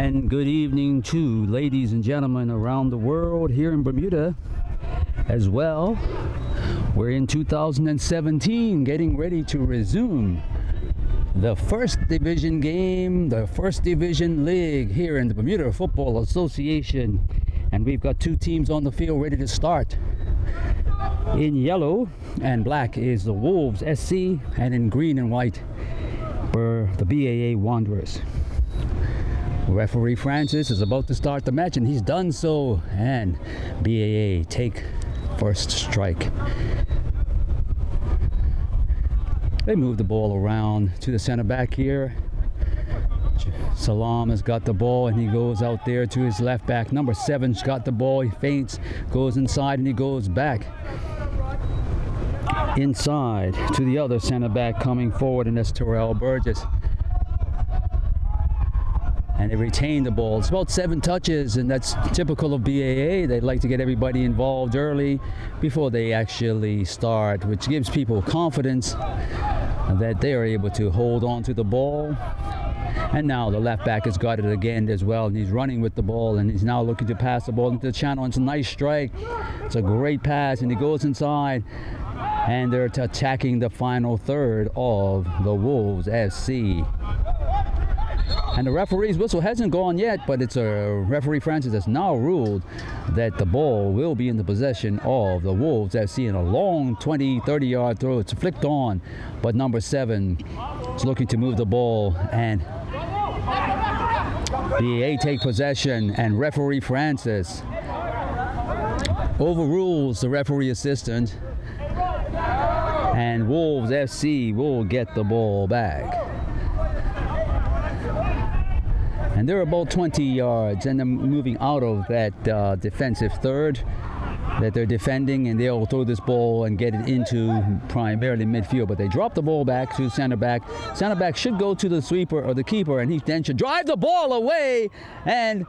And good evening to ladies and gentlemen around the world, here in Bermuda as well. We're in 2017, getting ready to resume the first division game, the first division league here in the Bermuda Football Association. And we've got two teams on the field ready to start. In yellow and black is the Wolves SC, and in green and white were the BAA Wanderers. Referee Francis is about to start the match, and he's done so, and BAA take first strike. They move the ball around to the center back here. Salaam has got the ball, and he goes out there to his left back. Number 7's got the ball, he feints, goes inside, and he goes back inside to the other center back coming forward, and that's Terrell Burgess. And they retain the ball. It's about 7 touches, and that's typical of BAA. They'd like to get everybody involved early before they actually start, which gives people confidence that they are able to hold on to the ball. And now the left back has got it again as well, and he's running with the ball, and he's now looking to pass the ball into the channel. It's a nice strike. It's a great pass, and he goes inside, and they're attacking the final third of the Wolves FC. And the referee's whistle hasn't gone yet, but it's referee Francis has now ruled that the ball will be in the possession of the Wolves FC in a long 20-30 yard throw. It's flicked on, but number 7 is looking to move the ball, and BAA take possession, and referee Francis overrules the referee assistant, and Wolves FC will get the ball back. And they're about 20 yards, and they're moving out of that defensive third that they're defending, and they'll throw this ball and get it into primarily midfield. But they drop the ball back to center back. Center back should go to the sweeper or the keeper, and he then should drive the ball away. And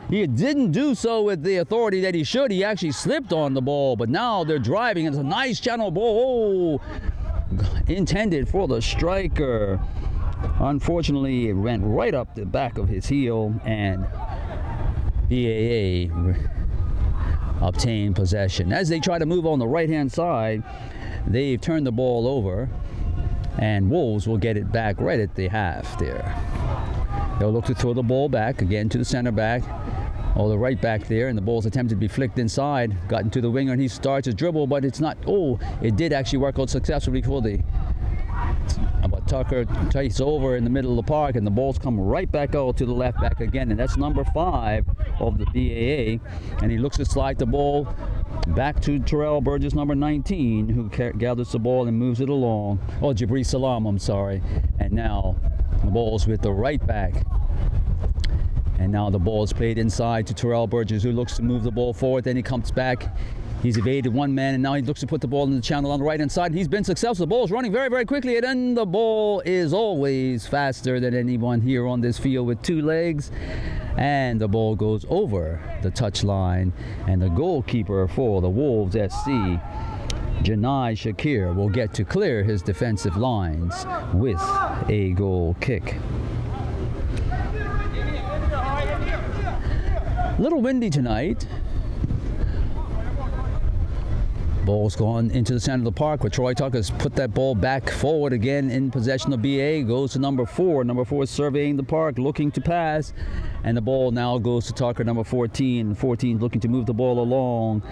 he didn't do so with the authority that he should. He actually slipped on the ball, but now they're driving. It's a nice channel ball, intended for the striker. Unfortunately, it went right up the back of his heel, and BAA obtained possession. As they try to move on the right-hand side, they've turned the ball over, and Wolves will get it back right at the half there. They'll look to throw the ball back again to the center back, or the right back there, and the ball's attempted to be flicked inside, got into the winger, and he starts his dribble, but it's not, it did actually work out successfully for the Tucker takes over in the middle of the park, and the balls come right back out to the left back again, and that's number 5 of the BAA, and he looks to slide the ball back to Terrell Burgess, number 19, who gathers the ball and moves it along. Jibri Salaam, I'm sorry. And now the ball's with the right back, and now the ball is played inside to Terrell Burgess, who looks to move the ball forward. Then he comes back. He's evaded one man, and now he looks to put the ball in the channel on the right-hand side. He's been successful. The ball's running very, very quickly, and then the ball is always faster than anyone here on this field with 2 legs. And the ball goes over the touchline, and the goalkeeper for the Wolves SC, Janai Shakir, will get to clear his defensive lines with a goal kick. A little windy tonight. Ball's gone into the center of the park, where Troy Tucker's put that ball back forward again in possession of BA. Goes to number 4. Number 4 is surveying the park, looking to pass, and the ball now goes to Tucker, number 14. 14 looking to move the ball along,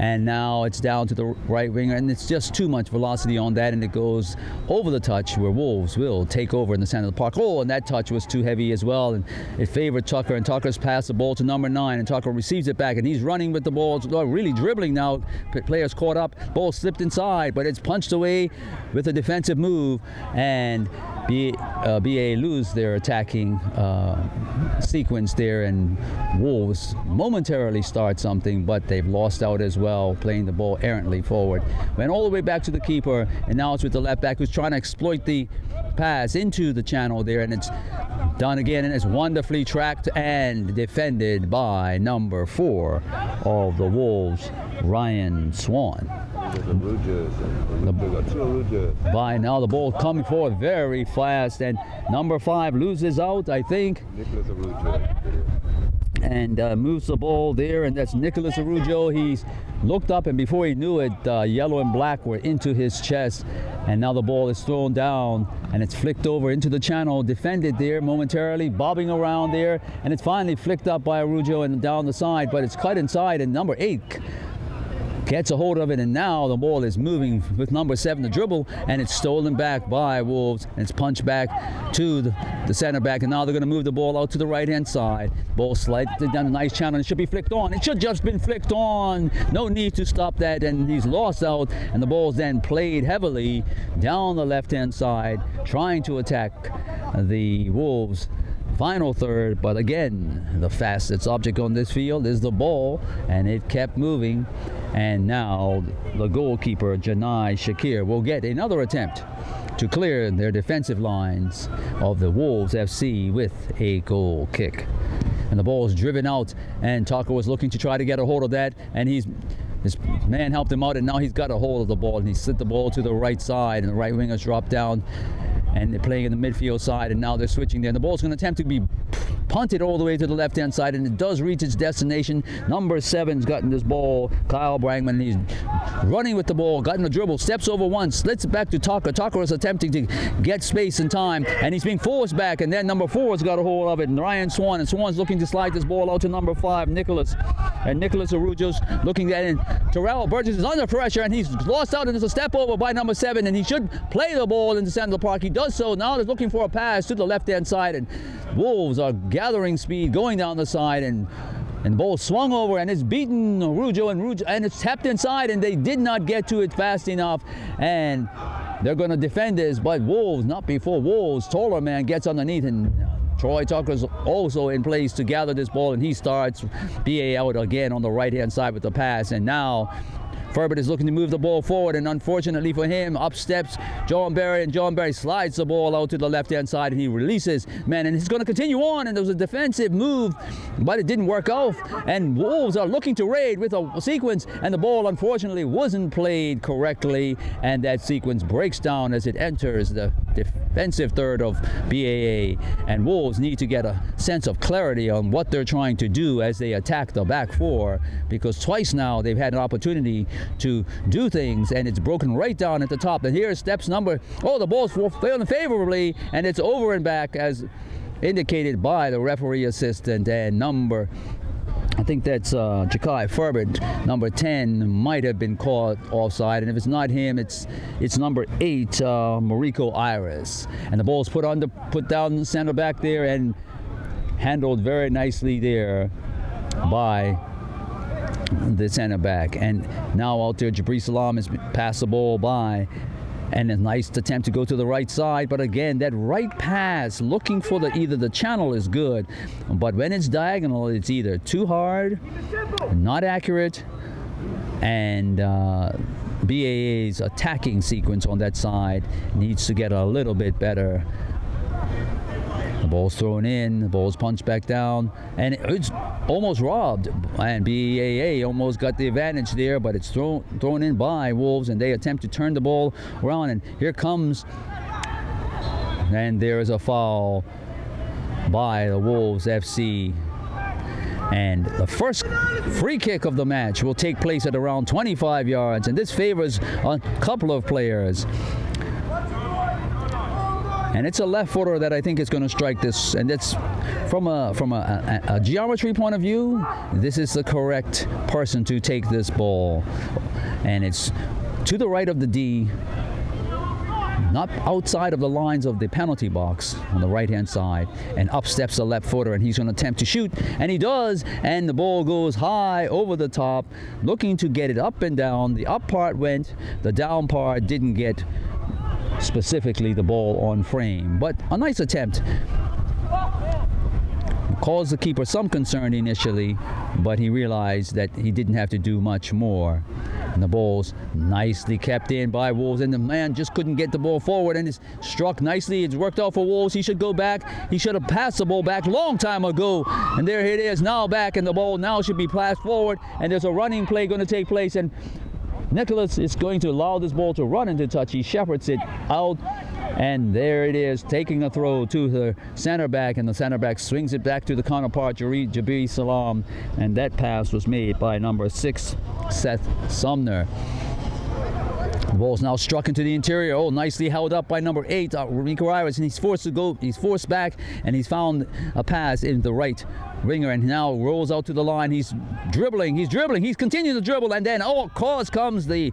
and now it's down to the right winger, and it's just too much velocity on that, and it goes over the touch, where Wolves will take over in the center of the park. And that touch was too heavy as well, and it favored Tucker, and Tucker's passed the ball to number 9, and Tucker receives it back, and he's running with the ball, really dribbling now. Players caught up, ball slipped inside, but it's punched away with a defensive move, and BA lose their attacking sequence there, and Wolves momentarily start something, but they've lost out as well, playing the ball errantly forward. Went all the way back to the keeper, and now it's with the left back, who's trying to exploit the pass into the channel there, and it's done again, and it's wonderfully tracked and defended by number 4 of the Wolves, Ryan Swan. By now the ball coming forward very fast, and number 5 loses out, I think, and moves the ball there, and that's Nicholas Arujo. He's looked up, and before he knew it, yellow and black were into his chest, and now the ball is thrown down and it's flicked over into the channel, defended there momentarily, bobbing around there, and it's finally flicked up by Arujo and down the side, but it's cut inside, and number 8 gets a hold of it, and now the ball is moving with number 7 to dribble, and it's stolen back by Wolves, and it's punched back to the center back, and now they're going to move the ball out to the right-hand side. Ball slides down a nice channel, and it should be flicked on. It should just been flicked on. No need to stop that, and he's lost out, and the ball's then played heavily down the left-hand side, trying to attack the Wolves' final third, but again, the fastest object on this field is the ball, and it kept moving. And now the goalkeeper, Janai Shakir, will get another attempt to clear their defensive lines of the Wolves FC with a goal kick. And the ball is driven out, and Tucker was looking to try to get a hold of that, and his man helped him out, and now he's got a hold of the ball, and he slid the ball to the right side, and the right wingers dropped down, and they're playing in the midfield side, and now they're switching there. And the ball's going to attempt to be punted all the way to the left-hand side, and it does reach its destination. Number 7's gotten this ball, Kyle Brangman. He's running with the ball, gotten a dribble, steps over one, slits it back to Tucker. Tucker is attempting to get space and time, and he's being forced back, and then number 4's got a hold of it, and Ryan Swan, and Swan's looking to slide this ball out to number 5, Nicholas. And Nicholas Arujo's looking at it, and Terrell Burgess is under pressure, and he's lost out, and there's a step over by number 7, and he should play the ball in the center of the park. He does so. Now they're looking for a pass to the left-hand side, and Wolves are gathering speed, going down the side, and the ball swung over, and it's beaten Arujo, and it's tapped inside, and they did not get to it fast enough, and they're going to defend this, but Wolves, not before Wolves, taller man gets underneath, and Troy Tucker's also in place to gather this ball, and he starts BA out again on the right-hand side with the pass, and now Ferbert is looking to move the ball forward, and unfortunately for him, up steps John Barry, and John Barry slides the ball out to the left-hand side, and he releases, man, and he's going to continue on, and there was a defensive move, but it didn't work out, and Wolves are looking to raid with a sequence, and the ball unfortunately wasn't played correctly, and that sequence breaks down as it enters the defensive third of BAA, and Wolves need to get a sense of clarity on what they're trying to do as they attack the back four, because twice now they've had an opportunity to do things, and it's broken right down at the top. And here steps the ball's failing favorably, and it's over and back as indicated by the referee assistant, and I think that's Jakai Ferbert, number 10, might have been caught offside, and if it's not him, it's number 8, Mariko Iris. And the ball's put down the center back there, and handled very nicely there by the center back. And now out there, Jibri Salaam has passed the ball by, and a nice attempt to go to the right side, but again, that right pass looking for either the channel is good, but when it's diagonal, it's either too hard, not accurate, and BAA's attacking sequence on that side needs to get a little bit better. The ball's thrown in, the ball's punched back down, and it's almost robbed, and BAA almost got the advantage there, but it's thrown in by Wolves, and they attempt to turn the ball around, and here comes, and there is a foul by the Wolves FC, and the first free kick of the match will take place at around 25 yards, and this favors a couple of players. And it's a left footer that I think is going to strike this, and it's from a geometry point of view, this is the correct person to take this ball, and it's to the right of the D, not outside of the lines of the penalty box on the right-hand side, and up steps the left footer, and he's going to attempt to shoot, and he does, and the ball goes high over the top, looking to get it up and down. The up part went, the down part didn't get specifically the ball on frame, but a nice attempt. Caused the keeper some concern initially, but he realized that he didn't have to do much more. And the ball's nicely kept in by Wolves, and the man just couldn't get the ball forward, and it's struck nicely. It's worked out for Wolves. He should go back. He should have passed the ball back long time ago, and there it is now back, and the ball now should be passed forward, and there's a running play going to take place, and Nicholas is going to allow this ball to run into touch. He shepherds it out, and there it is, taking a throw to the center back, and the center back swings it back to the counterpart, Jibri Salaam, and that pass was made by number 6, Seth Sumner. The ball's now struck into the interior. Oh, nicely held up by number 8, Rico Iris, and he's forced to go. He's forced back, and he's found a pass in the right winger, and now rolls out to the line. He's dribbling. He's continuing to dribble, and then of course comes the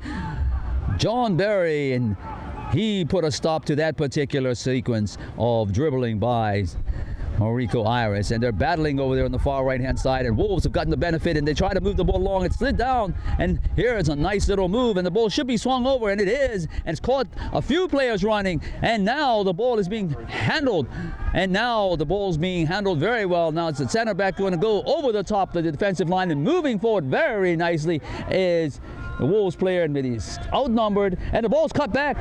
John Berry, and he put a stop to that particular sequence of dribbling by Rico Iris, and they're battling over there on the far right hand side, and Wolves have gotten the benefit, and they try to move the ball along. It slid down, and here's a nice little move, and the ball should be swung over, and it is, and it's caught a few players running, and now the ball is being handled, very well. Now it's the center back going to go over the top of the defensive line, and moving forward very nicely is the Wolves player, and he's outnumbered, and the ball's cut back,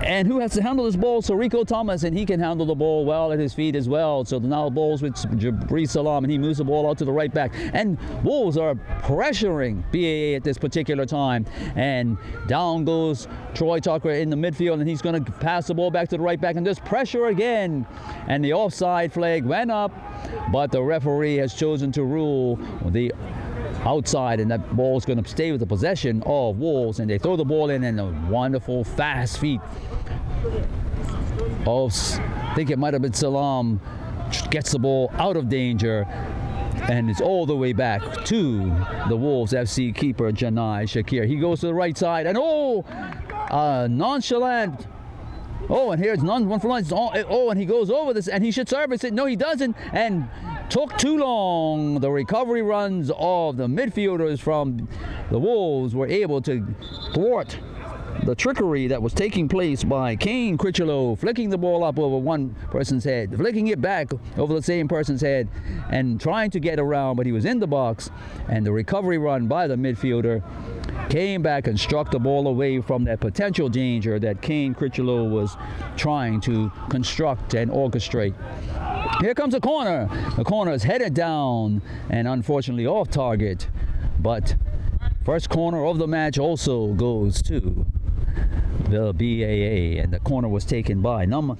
and who has to handle this ball? So Rico Thomas, and he can handle the ball well at his feet as well. So now the ball's with Jibri Salaam, and he moves the ball out to the right back, and Wolves are pressuring BAA at this particular time, and down goes Troy Tucker in the midfield, and he's going to pass the ball back to the right back, and there's pressure again, and the offside flag went up, but the referee has chosen to rule the outside, and that ball is going to stay with the possession of Wolves, and they throw the ball in, and a wonderful fast feet of, I think it might have been Salaam, gets the ball out of danger, and it's all the way back to the Wolves FC keeper Janai Shakir. He goes to the right side, and nonchalant. Oh, and here's one for lunch. Oh, and he goes over this, and he should service it. No, he doesn't, and took too long. The recovery runs of the midfielders from the Wolves were able to thwart the trickery that was taking place by Kane Critchlow, flicking the ball up over one person's head, flicking it back over the same person's head, and trying to get around, but he was in the box, and the recovery run by the midfielder came back and struck the ball away from that potential danger that Kane Critchlow was trying to construct and orchestrate. Here comes a corner. The corner is headed down and unfortunately off target, but first corner of the match also goes to the BAA, and the corner was taken by number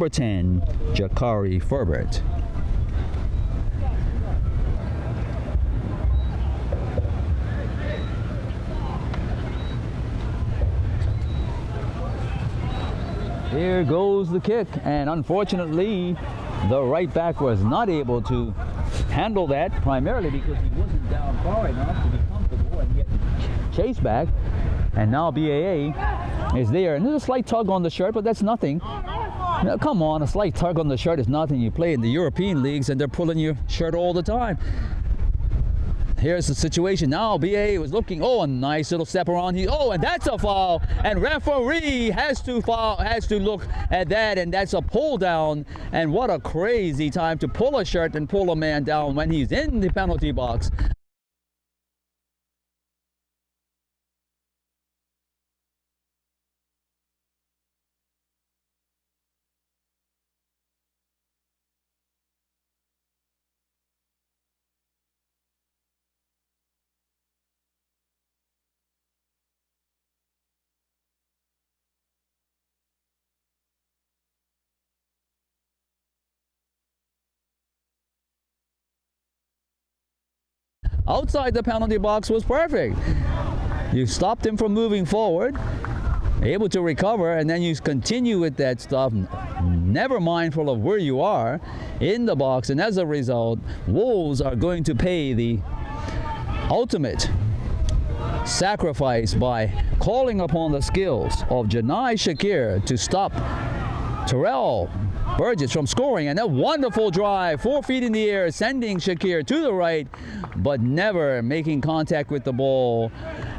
10, Jakari Ferbert. Here goes the kick, and unfortunately the right back was not able to handle that, primarily because he wasn't down far enough to be comfortable and get chased back. And now BAA is there, and there's a slight tug on the shirt, but that's nothing. Now, come on, a slight tug on the shirt is nothing. You play in the European leagues and they're pulling your shirt all the time. Here's the situation now. BAA was looking. Oh, a nice little step around here. Oh, and that's a foul. And referee has to look at that, and that's a pull down. And what a crazy time to pull a shirt and pull a man down when he's in the penalty box. Outside the penalty box was perfect. You stopped him from moving forward, able to recover, and then you continue with that stuff, never mindful of where you are in the box, and as a result, Wolves are going to pay the ultimate sacrifice by calling upon the skills of Janai Shakir to stop Terrell Burgess from scoring, and a wonderful drive, 4 feet in the air, sending Shakir to the right, but never making contact with the ball.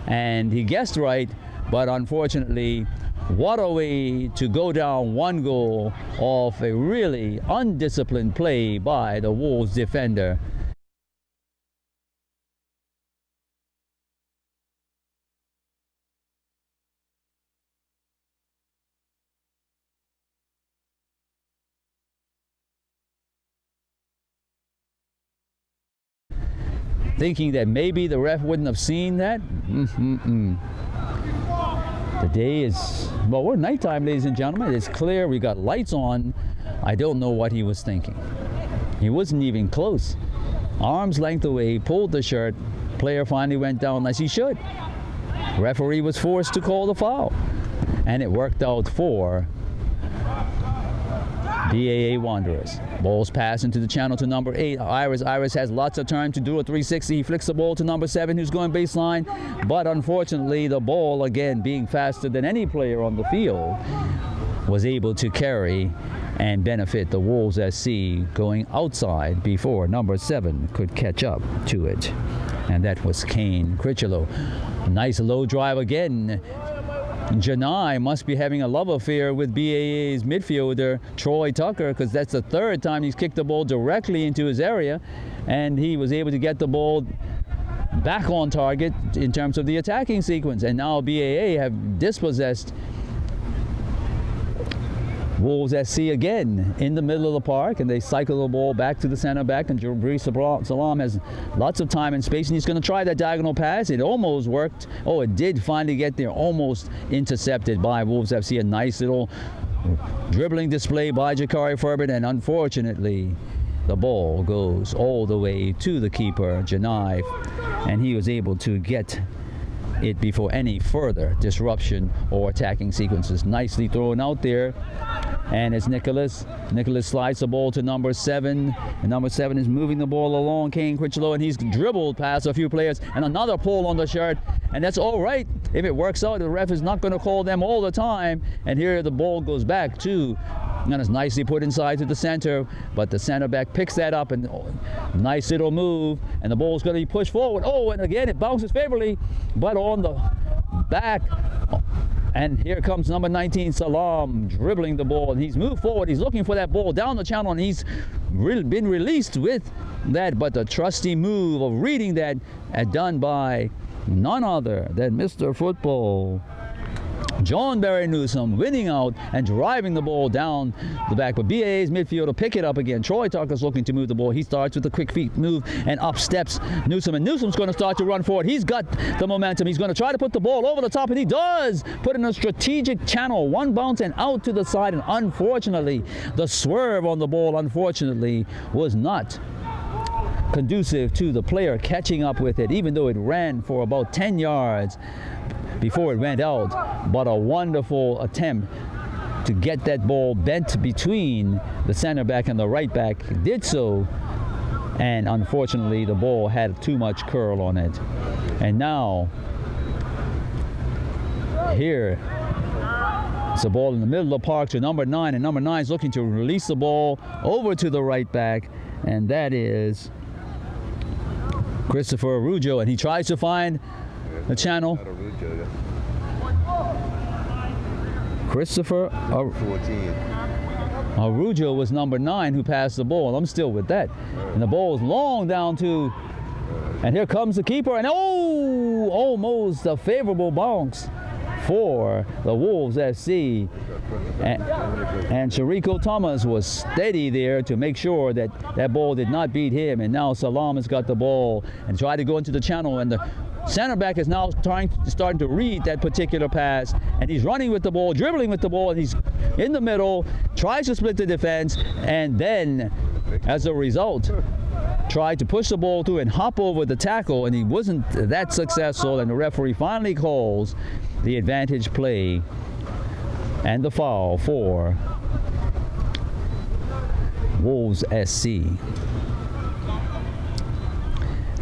And he guessed right, but unfortunately, what a way to go down one goal off a really undisciplined play by the Wolves defender. thinking that maybe the ref wouldn't have seen that. The day is, well, we're nighttime, ladies and gentlemen. It's clear. We got lights on. I don't know what he was thinking. He wasn't even close. Arm's length away, pulled the shirt. Player finally went down as he should. Referee was forced to call the foul. And it worked out for BAA Wanderers. Ball's passed into the channel to number 8. Iris has lots of time to do a 360. He flicks the ball to number 7, who's going baseline. But unfortunately, the ball, again, being faster than any player on the field, was able to carry and benefit the Wolves SC going outside before number 7 could catch up to it. And that was Kane Critchlow. Nice low drive again. Janai must be having a love affair with BAA's midfielder, Troy Tucker, because that's the third time he's kicked the ball directly into his area, and he was able to get the ball back on target in terms of the attacking sequence. And now BAA have dispossessed Wolves SC again in the middle of the park, and they cycle the ball back to the center back, and Jibri Salaam has lots of time and space, and he's going to try that diagonal pass. It almost worked. Oh, it did finally get there, almost intercepted by Wolves FC. A nice little dribbling display by Jacari Ferbert, and unfortunately the ball goes all the way to the keeper, Janai, and he was able to get it before any further disruption or attacking sequences. Nicely thrown out there. And it's Nicholas. Nicholas slides the ball to number 7. And number 7 is moving the ball along, Kane Critchlow, and he's dribbled past a few players. And another pull on the shirt. And that's all right if it works out. The ref is not going to call them all the time. And here the ball goes back to, and it's nicely put inside to the center. But the center back picks that up, and nice little move. And the ball's going to be pushed forward. Oh, and again it bounces favorably, but on the back. And here comes number 19, Salaam, dribbling the ball, and he's moved forward. He's looking for that ball down the channel, and he's been released with that. But the trusty move of reading that, done by none other than Mr. Football, John Barry Newsom, winning out and driving the ball down the back. But BAA's midfielder pick it up again. Troy Tucker's looking to move the ball. He starts with a quick feet move, and up steps Newsom. And Newsom's going to start to run forward. He's got the momentum. He's going to try to put the ball over the top, and he does. Put in a strategic channel. One bounce and out to the side. And unfortunately, the swerve on the ball, unfortunately, was not conducive to the player catching up with it, even though it ran for about 10 yards before it went out. But a wonderful attempt to get that ball bent between the center back and the right back. Did so, and unfortunately the ball had too much curl on it. And now here it's a ball in the middle of the park to number 9, and number 9 is looking to release the ball over to the right back, and that is Christopher Arujo, and he tries to find the channel. Christopher 14. Arujo was number 9 who passed the ball. I'm still with that. And the ball is long down to, and here comes the keeper, and oh, almost a favorable bounce for the Wolves SC. And Shariko Thomas was steady there to make sure that that ball did not beat him. And now Salaam has got the ball and tried to go into the channel, and the center back is now starting to read that particular pass, and he's running with the ball, dribbling with the ball, and he's in the middle, tries to split the defense, and then as a result tried to push the ball through and hop over the tackle, and he wasn't that successful, and the referee finally calls the advantage play and the foul for Wolves SC.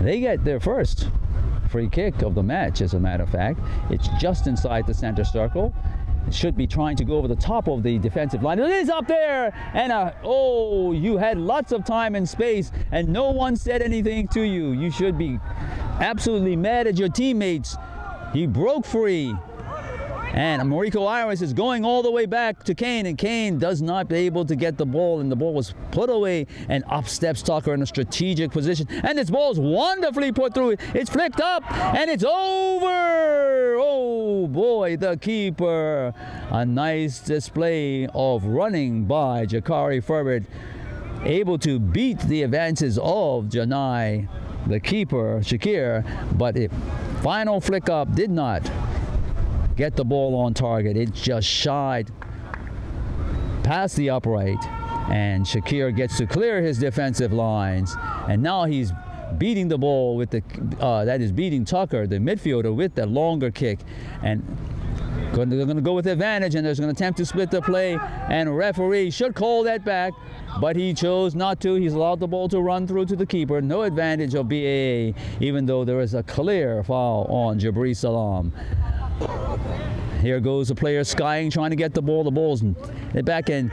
They get their first free kick of the match, as a matter of fact. It's just inside the center circle. It should be trying to go over the top of the defensive line. It is up there, and oh, you had lots of time and space, and no one said anything to you. You should be absolutely mad at your teammates. He broke free, and Mariko Iris is going all the way back to Kane, and Kane does not be able to get the ball, and the ball was put away, and up steps Tucker in a strategic position, and this ball is wonderfully put through it. It's flicked up, and it's over. Oh boy, the keeper. A nice display of running by Jacari Ferbert, able to beat the advances of Janai the keeper, Shakir, but it final flick up did not get the ball on target. It just shied past the upright, and Shakir gets to clear his defensive lines, and now he's beating the ball with the that is beating Tucker, the midfielder, with the longer kick, and they're going to go with advantage, and they're going to attempt to split the play, and a referee should call that back, but he chose not to. He's allowed the ball to run through to the keeper. No advantage of BAA, even though there is a clear foul on Jibri Salaam. Here goes the player skying, trying to get the ball. The ball's back in.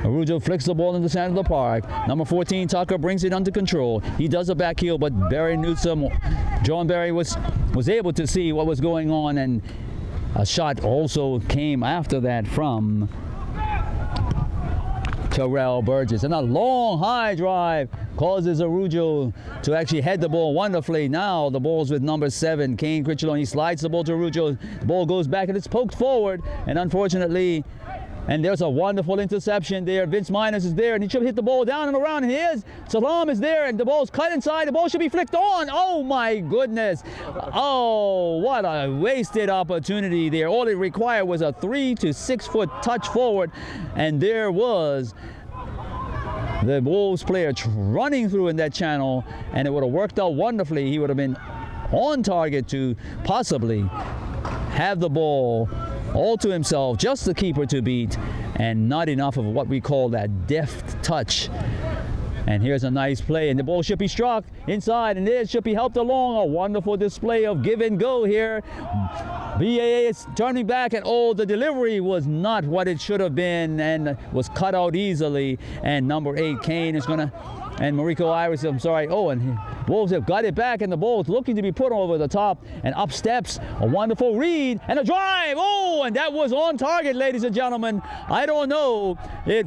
Arujo flicks the ball in the center of the park. Number 14, Tucker, brings it under control. He does a back heel, but Barry Newsom, John Barry was able to see what was going on, and a shot also came after that from Terrell Burgess. And a long high drive causes Arujo to actually head the ball wonderfully. Now the ball's with number 7, Kane Critchlow. He slides the ball to Arujo. The ball goes back and it's poked forward. And unfortunately, and there's a wonderful interception there. Vince Miners is there, and he should hit the ball down and around, and he is. Salaam is there, and the ball's cut inside. The ball should be flicked on. Oh, my goodness. Oh, what a wasted opportunity there. All it required was a 3 to 6 foot touch forward, and there was the Wolves player running through in that channel, and it would have worked out wonderfully. He would have been on target to possibly have the ball all to himself, just the keeper to beat, and not enough of what we call that deft touch. And here's a nice play, and the ball should be struck inside, and it should be helped along. A wonderful display of give and go here. BAA is turning back, and oh, the delivery was not what it should have been, and was cut out easily. And number 8, Kane, is gonna, and Mariko Iris, I'm sorry, oh, and Wolves have got it back, and the ball is looking to be put over the top, and up steps a wonderful read and a drive. Oh, and that was on target, ladies and gentlemen. I don't know.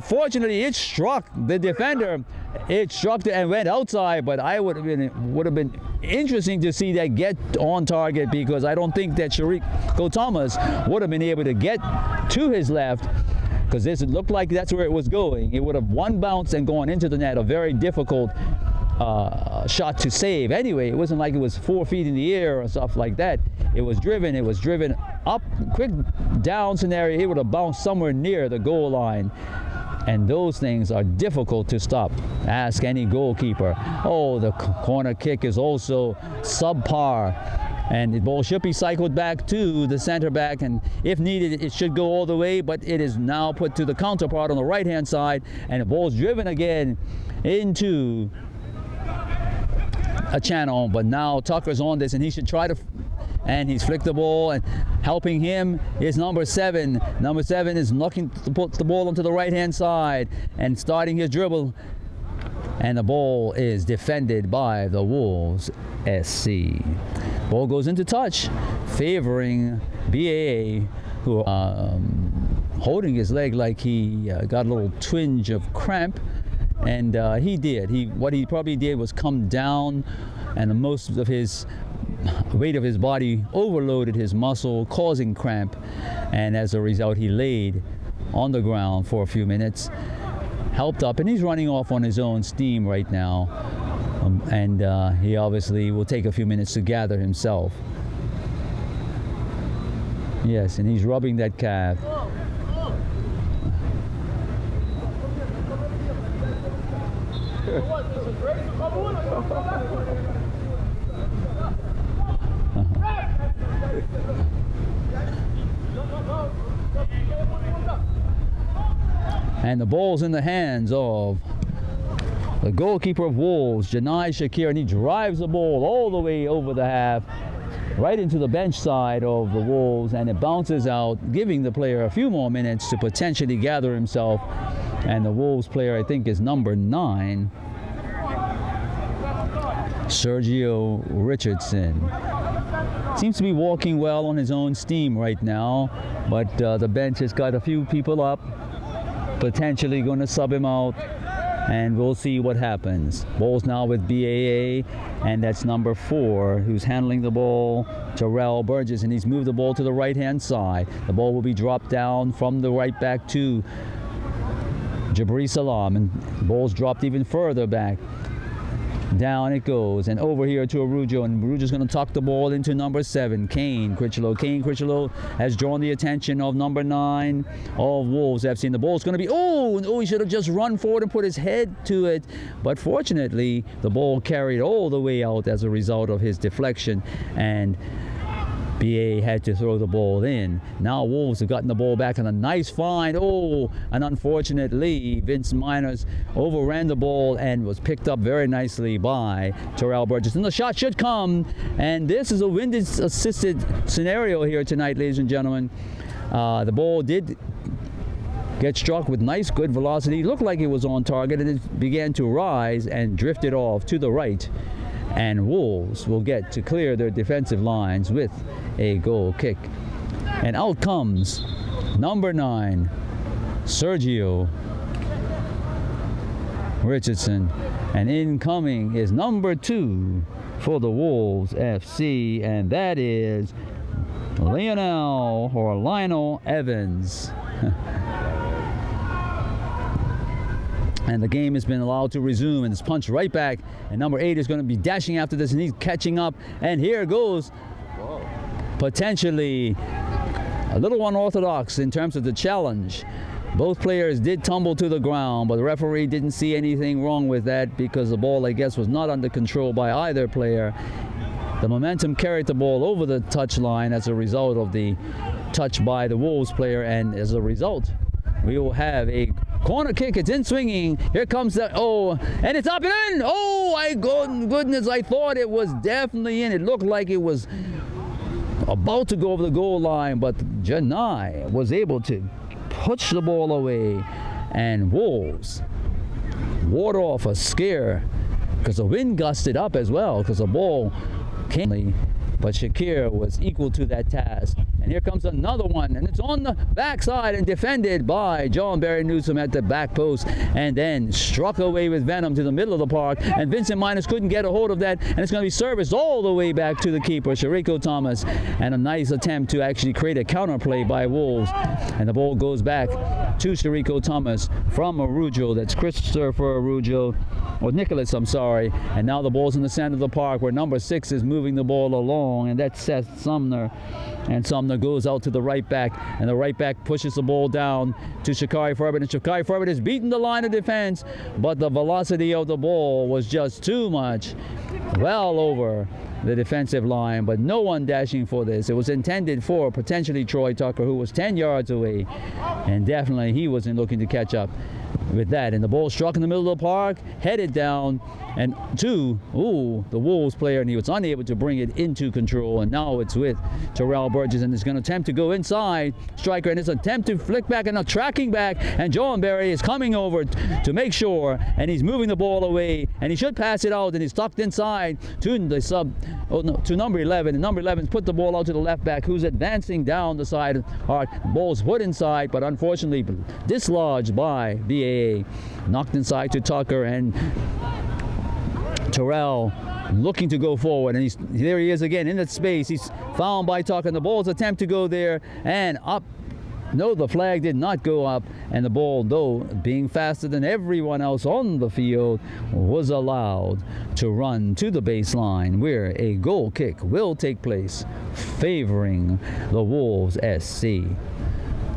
Fortunately, it struck the defender. It struck and went outside, but it would have been interesting to see that get on target, because I don't think that Shariko Thomas would have been able to get to his left, because it looked like that's where it was going. It would have one bounce and gone into the net, a very difficult shot to save. Anyway, it wasn't like it was 4 feet in the air or stuff like that. It was driven up, quick down scenario. It would have bounced somewhere near the goal line. And those things are difficult to stop. Ask any goalkeeper. Oh, the corner kick is also subpar. And the ball should be cycled back to the center back, and if needed, it should go all the way, but it is now put to the counterpart on the right-hand side, and the ball's driven again into a channel. But now Tucker's on this, and he should try to, and he's flicked the ball, and helping him is number 7. Number 7 is looking to put the ball onto the right-hand side and starting his dribble, and the ball is defended by the Wolves SC. Ball goes into touch, favoring BAA, who holding his leg like he got a little twinge of cramp, and he did. What he probably did was come down, and most of his weight of his body overloaded his muscle, causing cramp, and as a result, he laid on the ground for a few minutes, helped up, and he's running off on his own steam right now. And he obviously will take a few minutes to gather himself. Yes, and he's rubbing that calf. And the ball's in the hands of the goalkeeper of Wolves, Janai Shakir, and he drives the ball all the way over the half, right into the bench side of the Wolves, and it bounces out, giving the player a few more minutes to potentially gather himself. And the Wolves player, I think, is number 9, Sergio Richardson. Seems to be walking well on his own steam right now, but the bench has got a few people up, potentially going to sub him out, and we'll see what happens. Ball's now with BAA, and that's number 4 who's handling the ball, Terrell Burgess, and he's moved the ball to the right-hand side. The ball will be dropped down from the right back to Jibri Salaam, and the ball's dropped even further back. Down it goes, and over here to Arujo, and Arujo's going to tuck the ball into number 7, Kane Critchlow. Kane Critchlow has drawn the attention of number 9 of Wolves FC. And the ball's going to be, he should have just run forward and put his head to it. But fortunately, the ball carried all the way out as a result of his deflection, and BAA had to throw the ball in. Now Wolves have gotten the ball back on a nice find. And unfortunately, Vincent Miners overran the ball and was picked up very nicely by Terrell Burgess. And the shot should come. And this is a wind-assisted scenario here tonight, ladies and gentlemen. The ball did get struck with nice, good velocity. It looked like it was on target, and it began to rise and drifted off to the right. And Wolves will get to clear their defensive lines with a goal kick. And out comes number 9, Sergio Richardson. And incoming is number 2 for the Wolves FC, and that is Lionel Evans. And the game has been allowed to resume, and it's punched right back. And number 8 is going to be dashing after this, and he's catching up. And here goes, potentially a little unorthodox in terms of the challenge. Both players did tumble to the ground, but the referee didn't see anything wrong with that because the ball, I guess, was not under control by either player. The momentum carried the ball over the touch line as a result of the touch by the Wolves player, and as a result, we will have a corner kick. It's in swinging. Here comes the, and it's up and in. My goodness, I thought it was definitely in. It looked like it was about to go over the goal line, but Janai was able to push the ball away, and Wolves ward off a scare because the wind gusted up as well because the ball came. But Shakir was equal to that task. And here comes another one, and it's on the backside and defended by John Barry Newsom at the back post, and then struck away with venom to the middle of the park, and Vincent Miners couldn't get a hold of that, and it's going to be serviced all the way back to the keeper, Shariko Thomas, and a nice attempt to actually create a counterplay by Wolves, and the ball goes back to Shariko Thomas from Arujo. That's Christopher Arujo, or Nicholas, I'm sorry, and now the ball's in the center of the park where number 6 is moving the ball along, and that's Seth Sumner. And Sumner goes out to the right back, and the right back pushes the ball down to Shakari Furbin, and Shakari Furbin has beaten the line of defense, but the velocity of the ball was just too much, well over the defensive line, but no one dashing for this. It was intended for potentially Troy Tucker, who was 10 yards away, and definitely he wasn't looking to catch up with that. And the ball struck in the middle of the park, headed down and to the Wolves player, and he was unable to bring it into control. And now it's with Terrell Burgess, and he's going to attempt to go inside striker, and it's an attempt to flick back and a tracking back, and John Barry is coming over to make sure, and he's moving the ball away, and he should pass it out, and he's tucked inside to the to number 11, and number 11's put the ball out to the left back, who's advancing down the side. Ball's put inside, but unfortunately dislodged by BAA, knocked inside to Tucker, and Terrell looking to go forward, and there he is again in that space. He's found by Tucker, and the ball's attempt to go there and up. No, the flag did not go up, and the ball, though being faster than everyone else on the field, was allowed to run to the baseline where a goal kick will take place favoring the Wolves SC.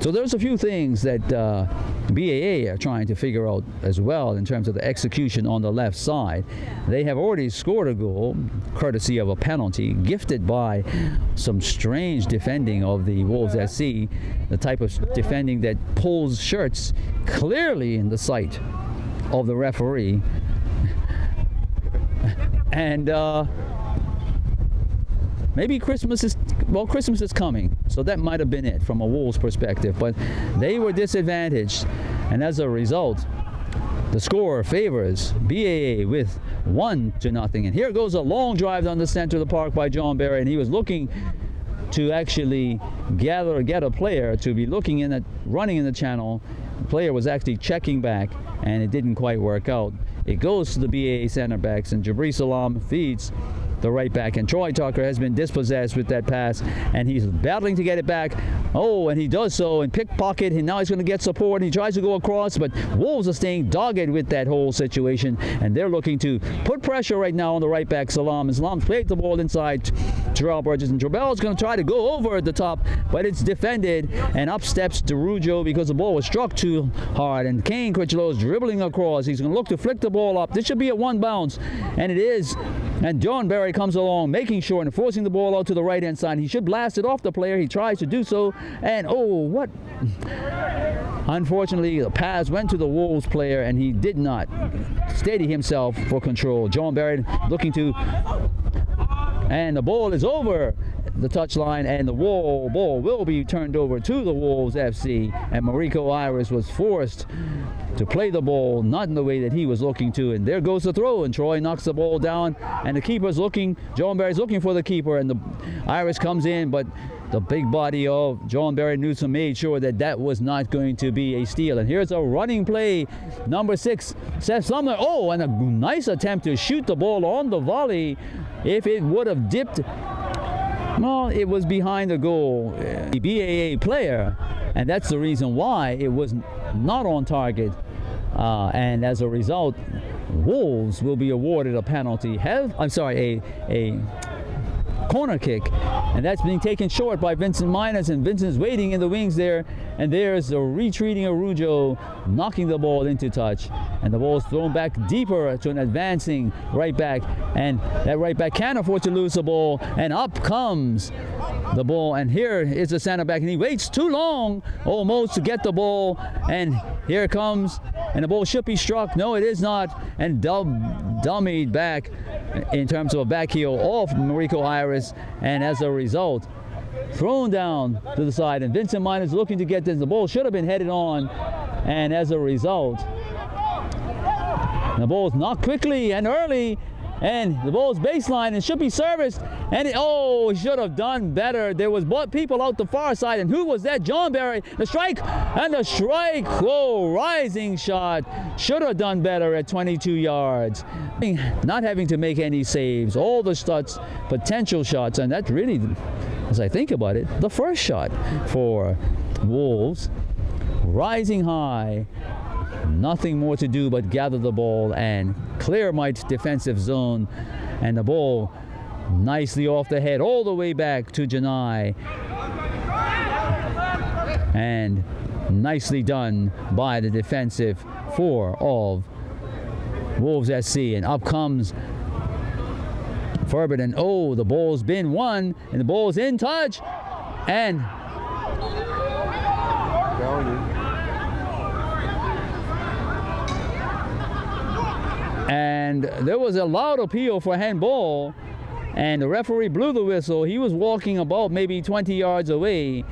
So there's a few things that BAA are trying to figure out as well in terms of the execution on the left side. They have already scored a goal, courtesy of a penalty, gifted by some strange defending of the Wolves SC, the type of defending that pulls shirts clearly in the sight of the referee. And maybe Christmas is coming, so that might have been it from a Wolves perspective, but they were disadvantaged, and as a result, the score favors BAA with 1-0. And here goes a long drive down the center of the park by John Barry, and he was looking to actually get a player to be running in the channel. The player was actually checking back, and it didn't quite work out. It goes to the BAA center backs, and Jibri Salaam feeds the right back. And Troy Tucker has been dispossessed with that pass, and he's battling to get it back. Oh, and he does so in pickpocket, and now he's going to get support. He tries to go across, but Wolves are staying dogged with that whole situation, and they're looking to put pressure right now on the right back, Salaam. And Salaam played the ball inside Terrell Burgess, and Terrell's going to try to go over at the top, but it's defended, and up steps Derujo because the ball was struck too hard, and Kane Critchlow is dribbling across. He's going to look to flick the ball up. This should be a one bounce, and it is. And John Barry comes along, making sure and forcing the ball out to the right-hand side. He should blast it off the player. He tries to do so, and oh, what? Unfortunately, the pass went to the Wolves player, and he did not steady himself for control. John Barry looking to, and the ball is over the touchline, and the ball will be turned over to the Wolves FC, and Mariko Iris was forced to play the ball not in the way that he was looking to, and there goes the throw, and Troy knocks the ball down, and the keeper's looking, John Barry's looking for the keeper, and the Iris comes in, but the big body of John Barry Newsom made sure that that was not going to be a steal. And here's a running play, number 6, Seth Sumner. Oh, and a nice attempt to shoot the ball on the volley. If it would have dipped, well, it was behind the goal, the BAA player, and that's the reason why it was not on target. And as a result, Wolves will be awarded a penalty. A corner kick, and that's being taken short by Vincent Miners, and Vincent's waiting in the wings there, and there's a retreating Arujo knocking the ball into touch, and the ball is thrown back deeper to an advancing right back, and that right back can't afford to lose the ball, and up comes the ball, and here is the center back, and he waits too long almost to get the ball, and here it comes, and the ball should be struck. No, it is not, and dummied back in terms of a back heel off Mariko Iris, and as a result, thrown down to the side, and Vincent Miners looking to get this. The ball should have been headed on, and as a result, the ball is knocked quickly and early, and the ball's baseline and should be serviced, and he should have done better. There was people out the far side, and who was that? John Barry. The strike, whoa, rising shot. Should have done better at 22 yards. Not having to make any saves, all the shots, potential shots, and that's really, as I think about it, the first shot for Wolves. Rising high, nothing more to do but gather the ball and clear my defensive zone, and the ball nicely off the head all the way back to Janai, and nicely done by the defensive 4 of Wolves SC, and up comes Furbert, and the ball's been won, and the ball's in touch, and there was a loud appeal for handball, and the referee blew the whistle. He was walking about maybe 20 yards away.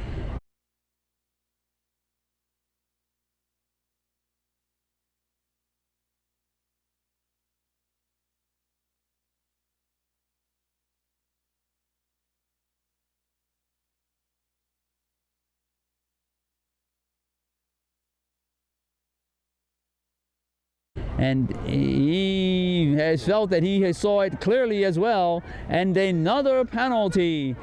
And he has felt that he saw it clearly as well. And another penalty,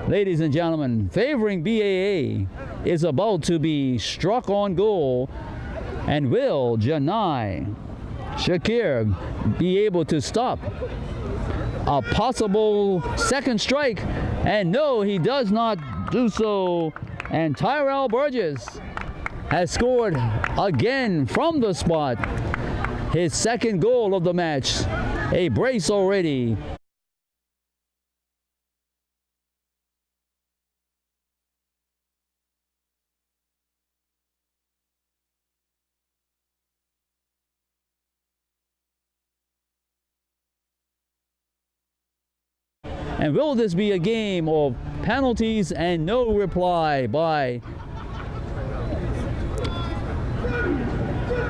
ladies and gentlemen, favoring BAA is about to be struck on goal. And will Janai Shakir be able to stop a possible second strike? And no, he does not do so. And Tyrell Burgess has scored again from the spot. His second goal of the match, a brace already. And will this be a game of penalties and no reply by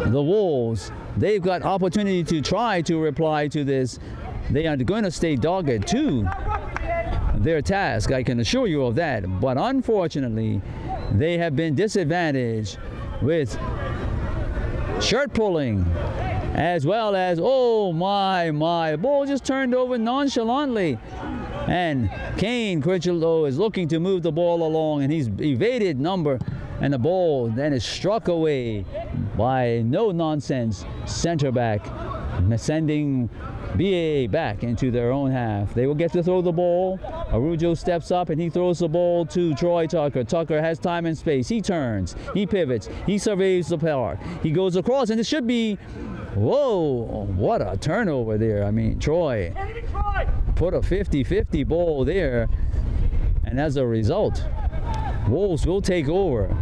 the Wolves? They've got opportunity to try to reply to this. They are going to stay dogged to their task, I can assure you of that. But unfortunately, they have been disadvantaged with shirt pulling as well as, oh my, the ball just turned over nonchalantly. And Kane Critchlow is looking to move the ball along, and he's evaded number, and the ball then is struck away by no-nonsense center back, sending BAA back into their own half. They will get to throw the ball. Arujo steps up and he throws the ball to Troy Tucker. Tucker has time and space. He turns, he pivots, he surveys the park. He goes across, and it should be, whoa, what a turnover there. I mean, Troy put a 50-50 ball there, and as a result, Wolves will take over.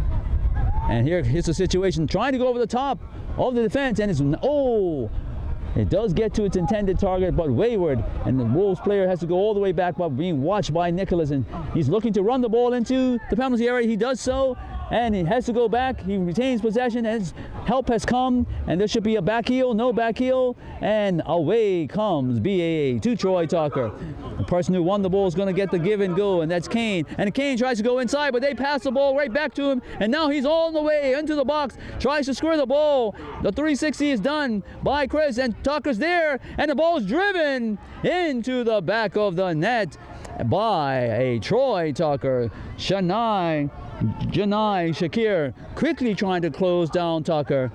And here's the situation, trying to go over the top of the defense, and it's, it does get to its intended target, but wayward, and the Wolves player has to go all the way back, but being watched by Nicholas, and he's looking to run the ball into the penalty area. He does so, and he has to go back. He retains possession, and help has come, and there should be a back heel, no back heel, and away comes BAA to Troy Tucker. The person who won the ball is going to get the give and go, and that's Kane. And Kane tries to go inside, but they pass the ball right back to him, and now he's all the way into the box, tries to square the ball. The 360 is done by Chris, and Tucker's there, and the ball is driven into the back of the net by a Troy Tucker. Janai Shakir quickly trying to close down Tucker.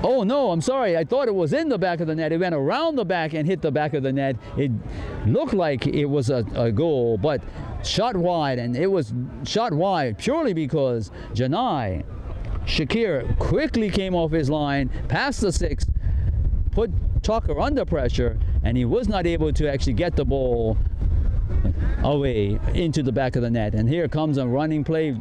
Oh no, I'm sorry, I thought it was in the back of the net. It went around the back and hit the back of the net. It looked like it was a goal, but shot wide, and it was shot wide purely because Janai Shakir quickly came off his line, past the 6, put Tucker under pressure, and he was not able to actually get the ball away into the back of the net. And here comes a running play,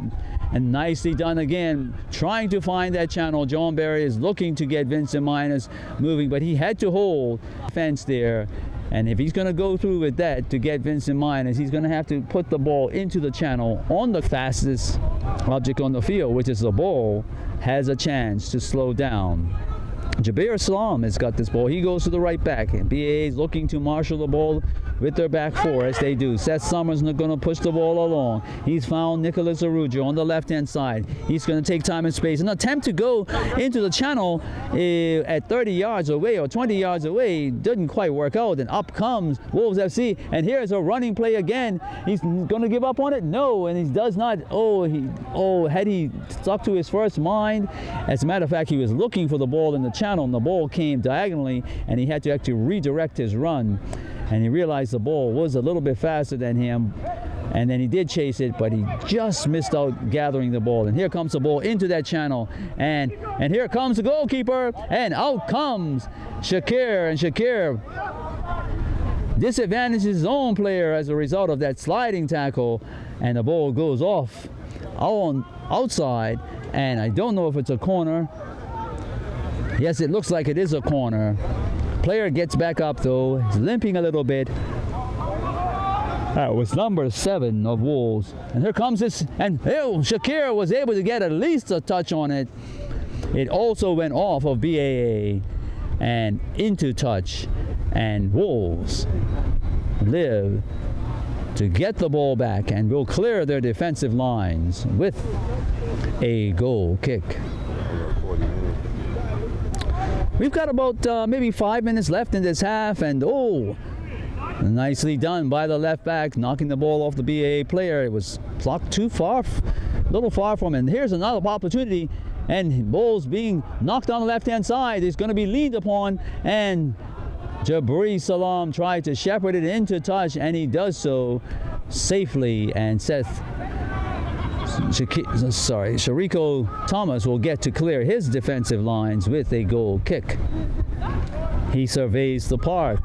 and nicely done again, trying to find that channel. John Barry is looking to get Vincent Minus moving, but he had to hold fence there. And if he's going to go through with that to get Vincent Minus, he's going to have to put the ball into the channel on the fastest object on the field, which is the ball, has a chance to slow down. Jibri Salaam has got this ball. He goes to the right back, and BAA is looking to marshal the ball with their back four, as they do. Seth Summers is going to push the ball along. He's found Nicholas Arujo on the left-hand side. He's going to take time and space. An attempt to go into the channel at 30 yards away or 20 yards away didn't quite work out, and up comes Wolves FC, and here's a running play again. He's going to give up on it? No, and he does not. Had he stuck to his first mind? As a matter of fact, he was looking for the ball in the channel, and the ball came diagonally, and he had to actually redirect his run, and he realized the ball was a little bit faster than him, and then he did chase it, but he just missed out gathering the ball. And here comes the ball into that channel, and here comes the goalkeeper, and out comes Shakir, and Shakir disadvantages his own player as a result of that sliding tackle, and the ball goes off outside, and I don't know if it's a corner. Yes, it looks like it is a corner. Player gets back up though, he's limping a little bit. That was number 7 of Wolves. And here comes this, and Shakir was able to get at least a touch on it. It also went off of BAA and into touch, and Wolves live to get the ball back and will clear their defensive lines with a goal kick. We've got about maybe 5 minutes left in this half, and nicely done by the left back, knocking the ball off the BAA player. It was blocked too far, a little far from him. And here's another opportunity, and ball's being knocked on the left-hand side. It's going to be leaned upon, and Jibri Salaam tried to shepherd it into touch, and he does so safely, and Shariko Thomas will get to clear his defensive lines with a goal kick. He surveys the park.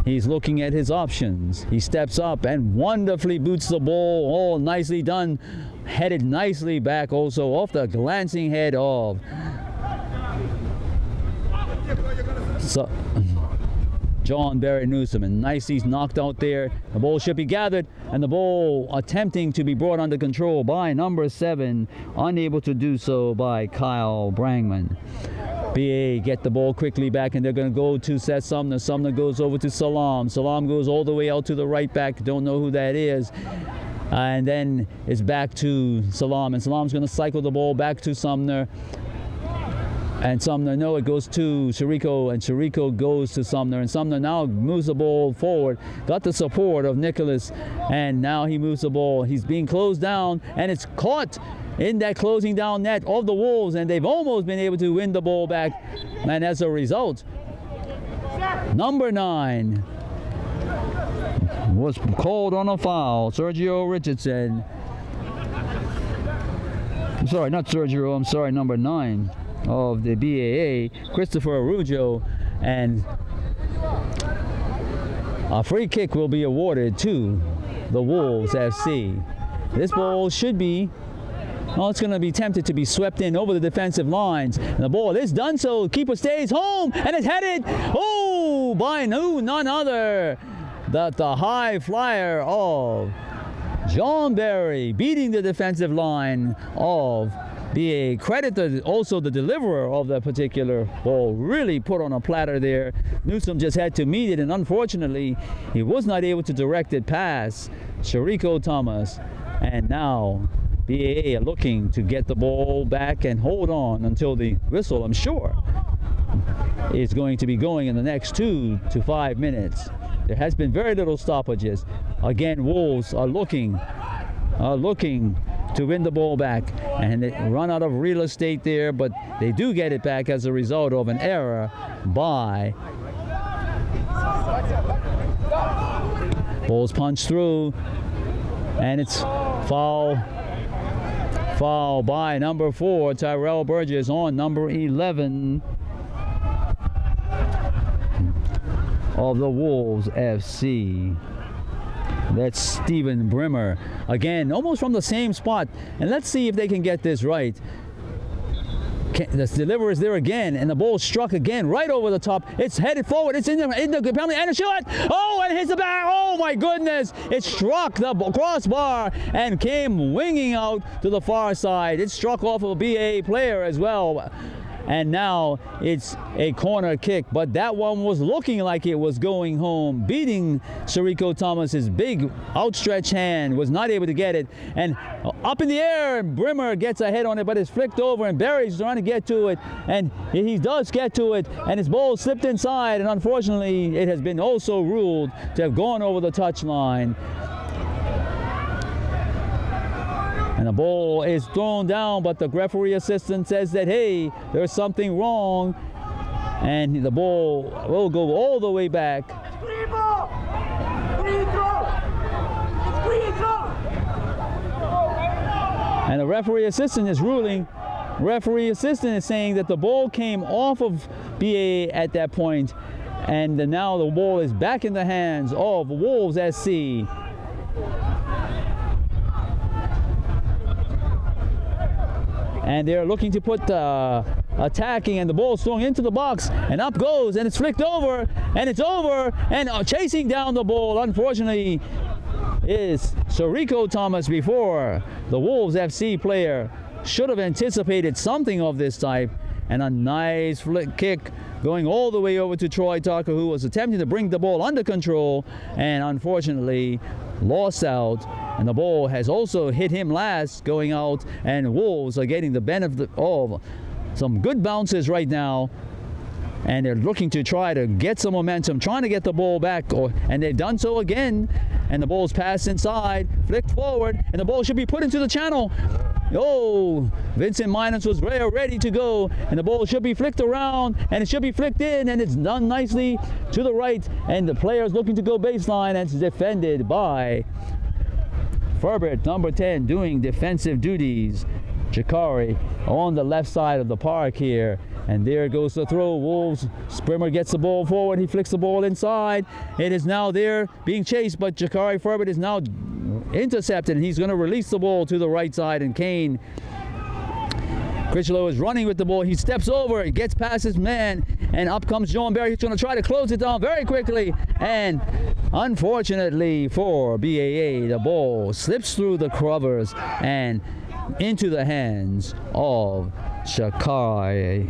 He's looking at his options. He steps up and wonderfully boots the ball. All nicely done. Headed nicely back also off the glancing head of John Barry Newsom, and nicely knocked out there. The ball should be gathered, and the ball attempting to be brought under control by number 7, unable to do so by Kyle Brangman. BA get the ball quickly back, and they're going to go to Seth Sumner. Sumner goes over to Salaam. Salaam goes all the way out to the right back. Don't know who that is. And then it's back to Salaam, and Salaam's going to cycle the ball back to Sumner. And Sumner, no, it goes to Sirico, and Sirico goes to Sumner, and Sumner now moves the ball forward, got the support of Nicholas, and now he moves the ball. He's being closed down, and it's caught in that closing down net of the Wolves, and they've almost been able to win the ball back. And as a result, number 9 was called on a foul. Sergio Richardson. I'm sorry, not Sergio, I'm sorry, number 9 of the BAA, Christopher Arujo, and a free kick will be awarded to the Wolves FC. This ball should be, well, it's going to be tempted to be swept in over the defensive lines. And the ball is done so. Keeper stays home, and it's headed, oh, by none other the high flyer of John Barry, beating the defensive line of BAA. Credit to also the deliverer of that particular ball. Really put on a platter there. Newsom just had to meet it, and unfortunately, he was not able to direct it past Sirico Thomas. And now BAA are looking to get the ball back and hold on until the whistle, I'm sure, is going to be going in the next 2 to 5 minutes. There has been very little stoppages. Again, Wolves are looking to win the ball back, and they run out of real estate there, but they do get it back as a result of an error by Ball's punched through, and it's foul by number 4, Tyrell Burgess, on number 11 of the Wolves FC. That's Stephen Brimmer. Again, almost from the same spot. And let's see if they can get this right. The deliverer is there again, and the ball struck again right over the top. It's headed forward. It's in the penalty, and a shot. Oh, and it hits the back. Oh my goodness! It struck the crossbar and came winging out to the far side. It struck off of a BAA player as well. And now it's a corner kick, but that one was looking like it was going home, beating Sirico Thomas's big outstretched hand, was not able to get it, and up in the air, and Brimmer gets a head on it, but it's flicked over, and Barry's trying to get to it, and he does get to it, and his ball slipped inside, and unfortunately it has been also ruled to have gone over the touchline. And the ball is thrown down, but the referee assistant says that, hey, there's something wrong. And the ball will go all the way back. And the referee assistant is ruling. Referee assistant is saying that the ball came off of BAA at that point, and now the ball is back in the hands of Wolves SC. And they're looking to put attacking, and the ball's thrown into the box, and up goes, and it's flicked over, and it's over, and chasing down the ball, unfortunately, is Sirico Thomas before the Wolves FC player should have anticipated something of this type, and a nice flick kick going all the way over to Troy Tucker, who was attempting to bring the ball under control, and unfortunately lost out. And the ball has also hit him last, going out, and Wolves are getting the benefit of some good bounces right now, and they're looking to try to get some momentum, trying to get the ball back, and they've done so again, and the ball's passed inside, flicked forward, and the ball should be put into the channel. Oh, Vincent Minus was ready to go, and the ball should be flicked around, and it should be flicked in, and it's done nicely to the right, and the player's looking to go baseline, and it's defended by Ferbert, number 10, doing defensive duties. Jakari on the left side of the park here, and there goes the throw. Wolves, Brimmer gets the ball forward, he flicks the ball inside. It is now there being chased, but Jakari Ferbert is now intercepted, and he's going to release the ball to the right side, and Kane Critchlow is running with the ball. He steps over, he gets past his man, and up comes John Barry. He's going to try to close it down very quickly, and unfortunately for BAA, the ball slips through the covers and into the hands of Janai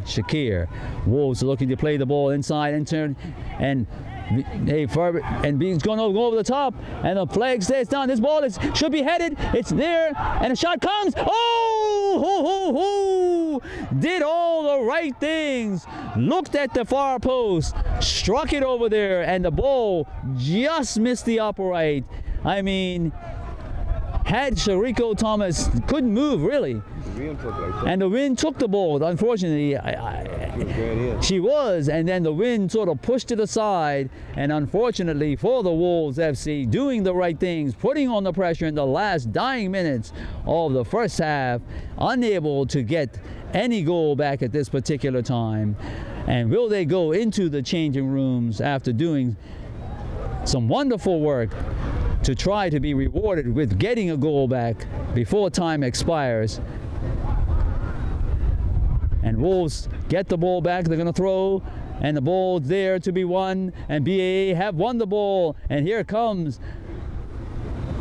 Shakir. Wolves are looking to play the ball inside and turn, and Ferbert, and he's going to go over the top, and the flag stays down. This ball should be headed. It's there, and a shot comes. Oh! who did all the right things, looked at the far post, struck it over there, and the ball just missed the upright. I mean, had Shariko Thomas couldn't move really. And the wind took the ball. Unfortunately, she was, and then the wind sort of pushed it aside. And unfortunately for the Wolves FC, doing the right things, putting on the pressure in the last dying minutes of the first half, unable to get any goal back at this particular time. And will they go into the changing rooms after doing some wonderful work to try to be rewarded with getting a goal back before time expires? And Wolves get the ball back. They're going to throw, and the ball's there to be won. And BAA have won the ball. And here comes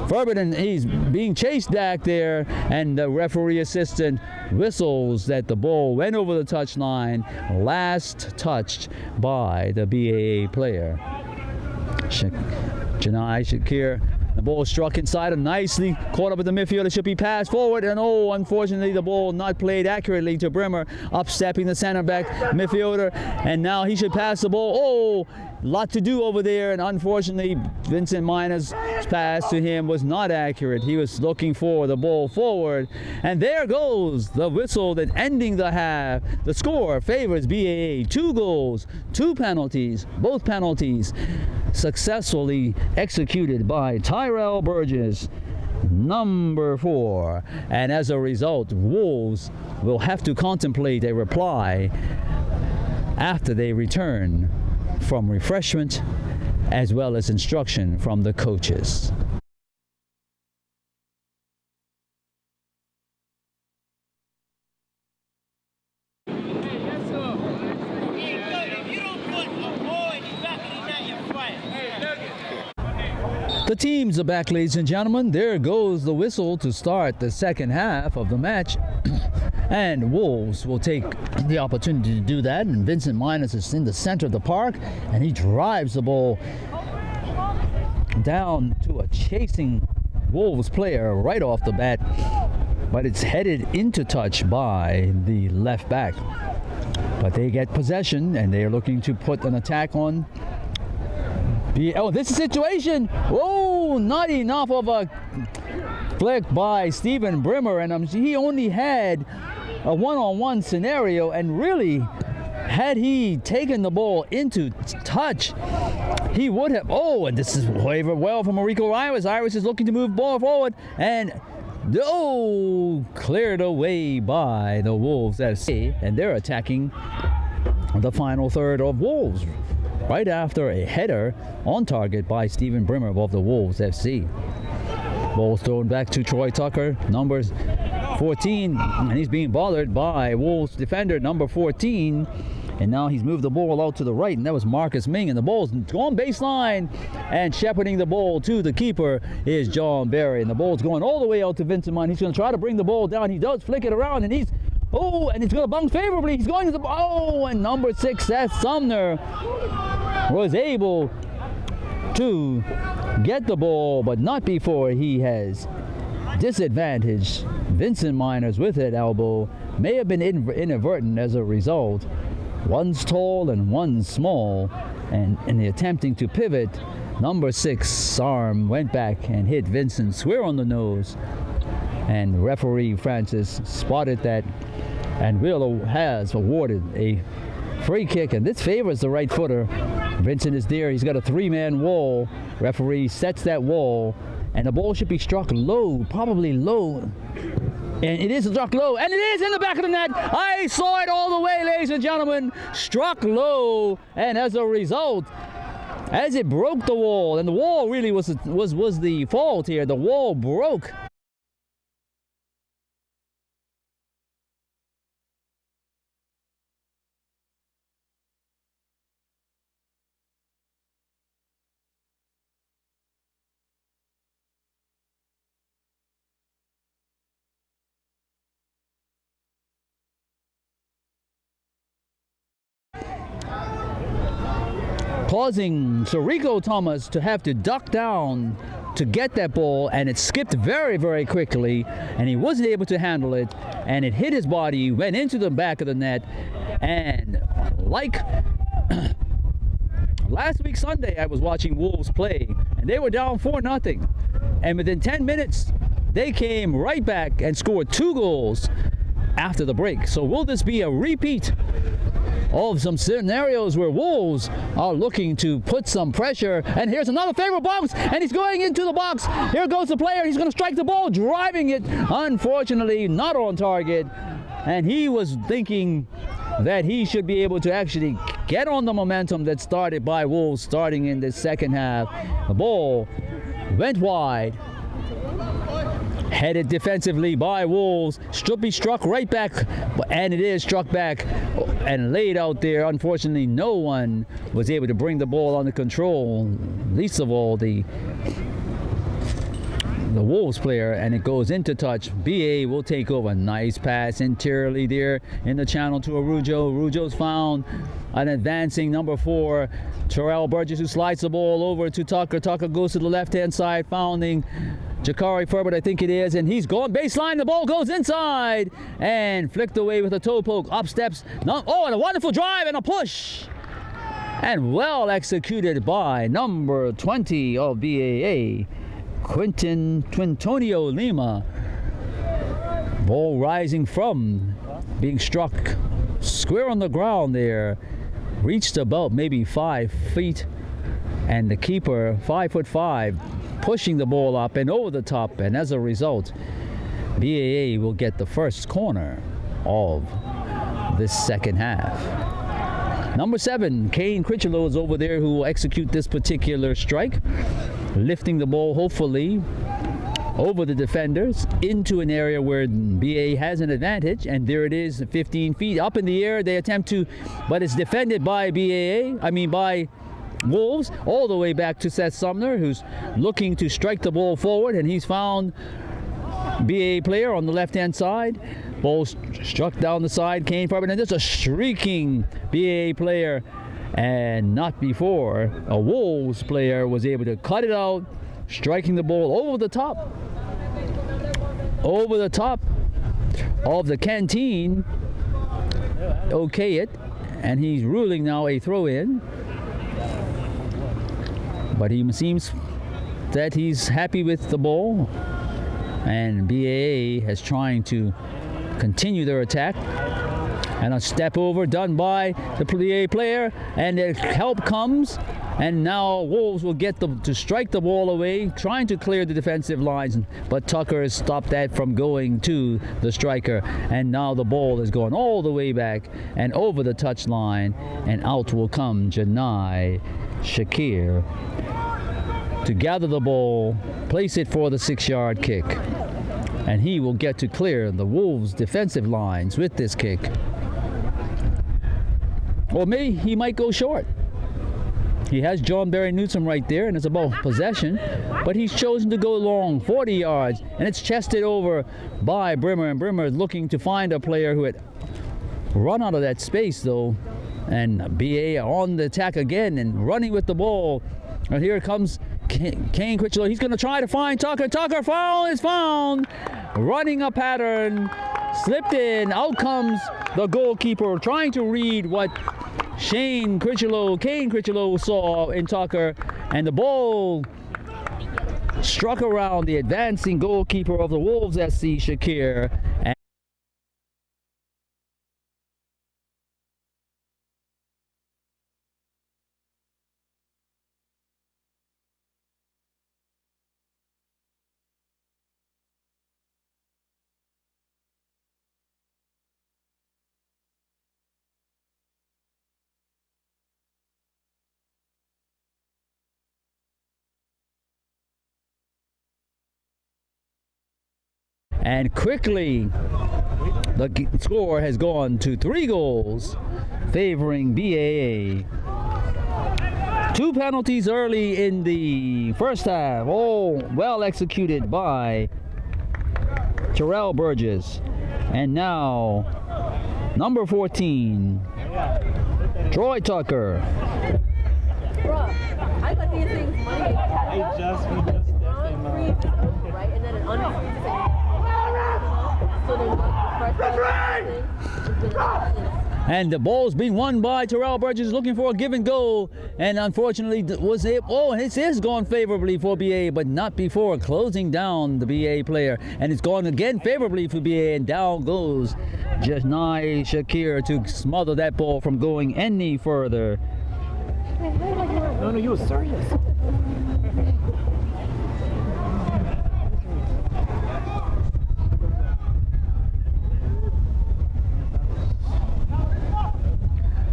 Furberton. He's being chased back there, and the referee assistant whistles that the ball went over the touchline, last touched by the BAA player. Janai Shakir. The ball struck inside him nicely, caught up with the midfielder. Should be passed forward, and oh, unfortunately the ball not played accurately to Brimmer, upstepping the center back midfielder, and now he should pass the ball. Oh, lot to do over there, and unfortunately Vincent Minor's pass to him was not accurate. He was looking for the ball forward, and there goes the whistle that ending the half. The score favors BAA. 2 goals, 2 penalties, both penalties successfully executed by Tyrell Burgess, number 4. And as a result, Wolves will have to contemplate a reply after they return from refreshment as well as instruction from the coaches. The teams are back, ladies and gentlemen. There goes the whistle to start the second half of the match. And Wolves will take the opportunity to do that. And Vincent Minors is in the center of the park, and he drives the ball down to a chasing Wolves player right off the bat. But it's headed into touch by the left back. But they get possession, and they are looking to put an attack on. Oh, this situation. Oh, not enough of a flick by Stephen Brimmer, and he only had a one-on-one scenario, and really, had he taken the ball into touch, he would have. Oh, and this is wavered well from Mariko Iris. Iris is looking to move ball forward, and cleared away by the Wolves FC, and they're attacking the final third of Wolves right after a header on target by Stephen Brimmer of the Wolves FC. Ball's thrown back to Troy Tucker, number 14, and he's being bothered by Wolves defender number 14, and now he's moved the ball out to the right, and that was Marcus Ming, and the ball's gone baseline, and shepherding the ball to the keeper is John Berry, and the ball's going all the way out to Vincent Mine. He's going to try to bring the ball down. He does flick it around, and he's and it's going to bounce favorably. He's going to the and number 6, Seth Sumner, was able to get the ball, but not before he has disadvantaged Vincent Minors with that elbow. May have been inadvertent as a result. One's tall and one's small, and in the attempting to pivot, number 6 arm went back and hit Vincent square on the nose, and referee Francis spotted that, and Willow has awarded a free kick, and this favors the right footer. Vincent is there. He's got a 3-man wall. Referee sets that wall, and the ball should be struck low, probably low. And it is struck low, and it is in the back of the net. I saw it all the way, ladies and gentlemen. Struck low, and as a result, as it broke the wall, and the wall really was the fault here. The wall broke. Causing Shariko Thomas to have to duck down to get that ball, and it skipped very, very quickly, and he wasn't able to handle it, and it hit his body, went into the back of the net, and like last week Sunday, I was watching Wolves play, and they were down 4-0, and within 10 minutes, they came right back and scored 2 goals after the break. So will this be a repeat of some scenarios where Wolves are looking to put some pressure? And here's another favorable bounce, and he's going into the box. Here goes the player. He's going to strike the ball, driving it. Unfortunately, not on target. And he was thinking that he should be able to actually get on the momentum that started by Wolves starting in the second half. The ball went wide. Headed defensively by Wolves, should be struck right back, and it is struck back and laid out there. Unfortunately, no one was able to bring the ball under control, least of all the Wolves player, and it goes into touch. BA will take over. Nice pass interiorly there in the channel to Arujo. Arujo's found an advancing number 4, Terrell Burgess, who slides the ball over to Tucker. Tucker goes to the left-hand side, founding Jakari Furbert, I think it is, and he's going baseline. The ball goes inside and flicked away with a toe poke. Up steps. Oh, and a wonderful drive and a push. And well executed by number 20 of BAA, Quintonio Lima. Ball rising from being struck square on the ground there. Reached about maybe 5 feet. And the keeper, 5'5", pushing the ball up and over the top, and as a result, BAA will get the first corner of this second half. Number 7, Kane Critchlow is over there, who will execute this particular strike, lifting the ball hopefully over the defenders into an area where BAA has an advantage, and there it is, 15 feet up in the air. They attempt to, but it's defended by by Wolves, all the way back to Seth Sumner, who's looking to strike the ball forward, and he's found BAA player on the left-hand side. Ball struck down the side, Kane Farben, and there's a shrieking BAA player, and not before a Wolves player was able to cut it out, striking the ball over the top of the canteen. Okay it, and he's ruling now a throw-in. But he seems that he's happy with the ball, and BAA is trying to continue their attack. And a step over done by the BAA player, and the help comes, and now Wolves will get to strike the ball away, trying to clear the defensive lines, but Tucker has stopped that from going to the striker, and now the ball is going all the way back and over the touchline, and out will come Janai Shakir to gather the ball, place it for the 6-yard kick, and he will get to clear the Wolves defensive lines with this kick. Or maybe he might go short. He has John Barry Newsom right there, and it's about possession, but he's chosen to go long, 40 yards, and it's chested over by Brimmer, and Brimmer is looking to find a player who had run out of that space though, and BA on the attack again and running with the ball. And here comes Kane Critchlow. He's going to try to find Tucker. Tucker is found. Running a pattern. Slipped in. Out comes the goalkeeper, trying to read what Kane Critchlow saw in Tucker. And the ball struck around the advancing goalkeeper of the Wolves SC, Shakir. And quickly, the score has gone to 3 goals, favoring BAA. 2 penalties early in the first half, all well executed by Terrell Burgess. And now, number 14, Troy Tucker. Bro, I got these things money. freeze is over, right? And then it unfreezes and so then the first thing. And the ball's being won by Terrell Burgess, looking for a give and go. And unfortunately, was it? Oh, it is going favorably for BA, but not before closing down the BA player. And it's gone again favorably for BA, and down goes Janai Shakir to smother that ball from going any further. No, you were serious.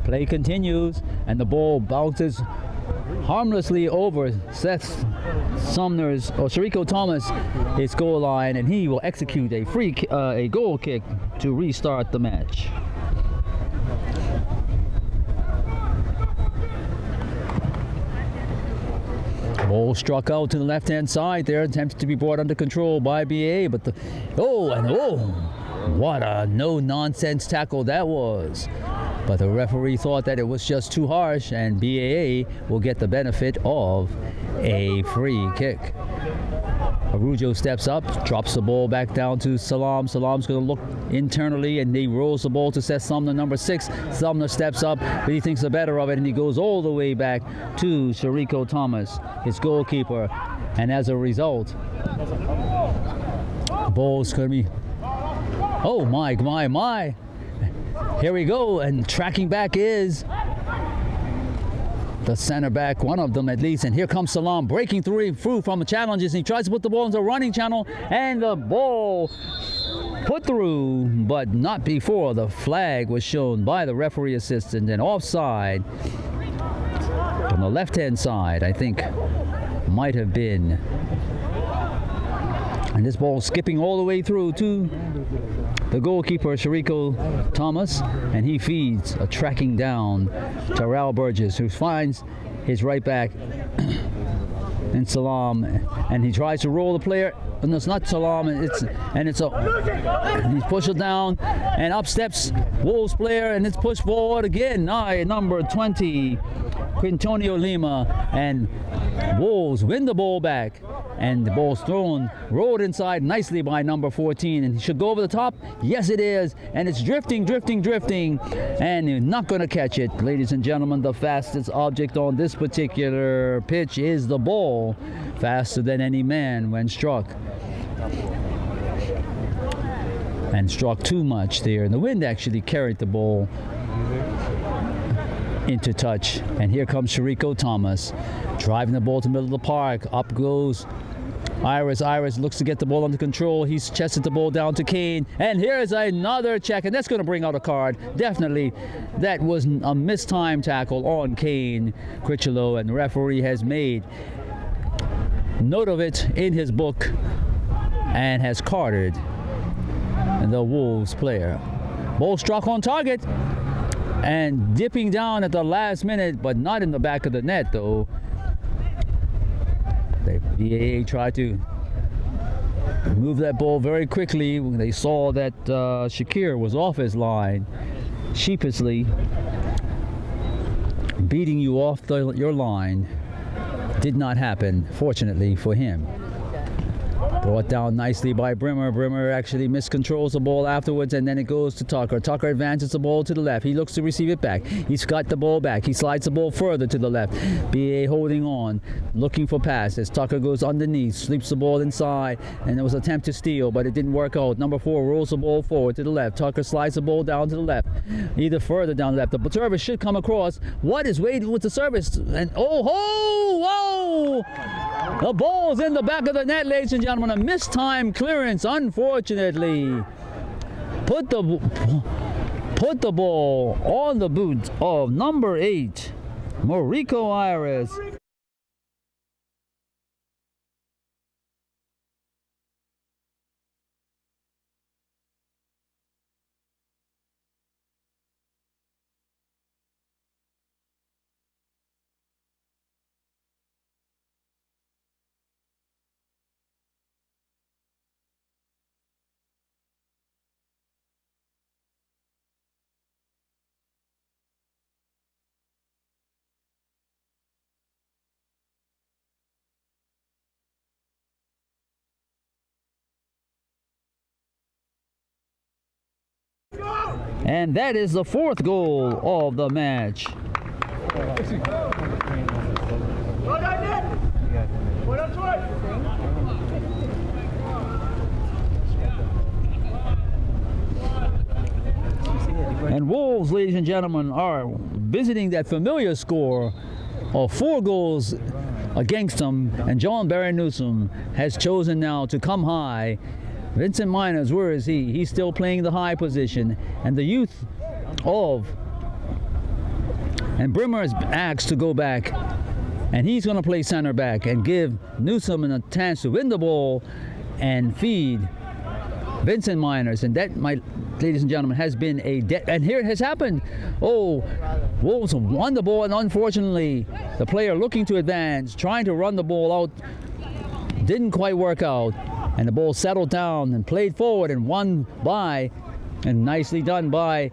Play continues, and the ball bounces harmlessly over Seth Sumner's or Shariko Thomas his goal line, and he will execute a goal kick to restart the match. Ball struck out to the left-hand side there, attempted to be brought under control by BA, but what a no-nonsense tackle that was. But the referee thought that it was just too harsh, and BAA will get the benefit of a free kick. Arujo steps up, drops the ball back down to Salaam. Salaam's going to look internally, and he rolls the ball to Seth Sumner, number 6. Sumner steps up, but he thinks the better of it, and he goes all the way back to Shariko Thomas, his goalkeeper. And as a result, the ball's going to be... Oh, my. Here we go, and tracking back is the center back, one of them at least, and here comes Salaam breaking through from the challenges, and he tries to put the ball into a running channel, and the ball put through, but not before the flag was shown by the referee assistant, and offside from the left-hand side, I think, might have been. And this ball skipping all the way through to the goalkeeper, Shariko Thomas, and he feeds a tracking down Terrell Burgess, who finds his right back in Salaam, and he tries to roll the player. No, it's not Salaam, and he pushes down, and up steps Wolves player, and it's pushed forward again. Number 20, Quintonio Lima, and Wolves win the ball back, and the ball's thrown, rolled inside nicely by number 14, and he should go over the top. Yes, it is, and it's drifting, and you're not going to catch it. Ladies and gentlemen, the fastest object on this particular pitch is the ball, faster than any man when struck. And struck too much there, and the wind actually carried the ball into touch. And here comes Shariko Thomas driving the ball to the middle of the park. Up goes Iris looks to get the ball under control. He's chested the ball down to Kane, and here's another check, and that's going to bring out a card. Definitely that was a mistimed tackle on Kane Critchlow, and the referee has made note of it in his book and has carded the Wolves player. Ball struck on target and dipping down at the last minute, but not in the back of the net though. The BAA tried to move that ball very quickly when they saw that Shakir was off his line, sheepishly beating you off your line. Did not happen, fortunately for him. Brought down nicely by Brimmer. Brimmer actually miscontrols the ball afterwards, and then it goes to Tucker. Tucker advances the ball to the left. He looks to receive it back. He's got the ball back. He slides the ball further to the left. BA holding on, looking for passes. Tucker goes underneath, sweeps the ball inside, and there was an attempt to steal, but it didn't work out. Number 4 rolls the ball forward to the left. Tucker slides the ball down to the left, either further down the left. The service should come across. What is waiting with the service? And whoa! The ball's in the back of the net, ladies and gentlemen. A mistimed clearance, unfortunately. Put the ball on the boot of number 8, Moriko Iris. And that is the 4th goal of the match. And Wolves, ladies and gentlemen, are visiting that familiar score of 4 goals against them. And John Barry Newsom has chosen now to come high. Vincent Miners, where is he? He's still playing the high position. And the youth of and Brimmer is asked to go back. And he's going to play center back and give Newsom a chance to win the ball and feed Vincent Miners. And that, my ladies and gentlemen, has been and here it has happened. Oh, Wolves won the ball, and unfortunately the player looking to advance, trying to run the ball out, didn't quite work out, and the ball settled down and played forward and won by, and nicely done by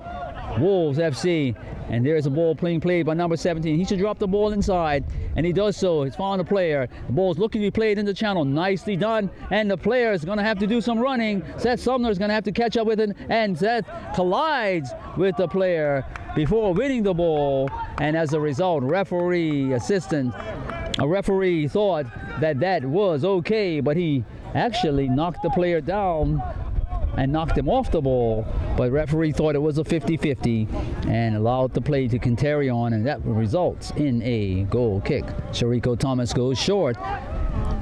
Wolves FC. And there's a ball being played by number 17. He should drop the ball inside, and he does so. He's found a player. The ball's looking to be played in the channel. Nicely done. And the player is going to have to do some running. Seth Sumner is going to have to catch up with it, and Seth collides with the player before winning the ball. And as a result, a referee thought that was okay, but he actually knocked the player down and knocked him off the ball, but referee thought it was a 50-50 and allowed the play to carry on, and that results in a goal kick. Shariko Thomas goes short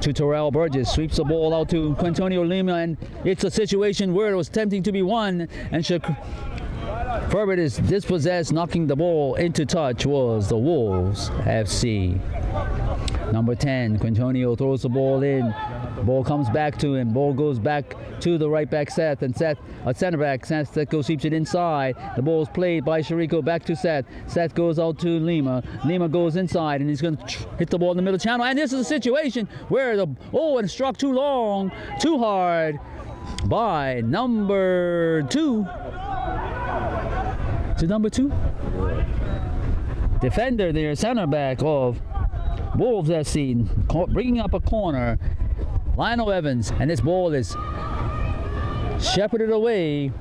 to Terrell Burgess, sweeps the ball out to Quintonio Lima, and it's a situation where it was tempting to be won, and Ferbert is dispossessed. Knocking the ball into touch was the Wolves FC. Number 10, Quintonio throws the ball in. The ball comes back to him. Ball goes back to the right back Seth, and Seth, a center back, Seth goes, sweeps it inside. The ball is played by Shariko back to Seth. Seth goes out to Lima. Lima goes inside, and he's going to hit the ball in the middle channel. And this is a situation where and struck too long, too hard by number 2. To number 2? Defender there, center back of Wolves FC, bringing up a corner. Lionel Evans, and this ball is shepherded away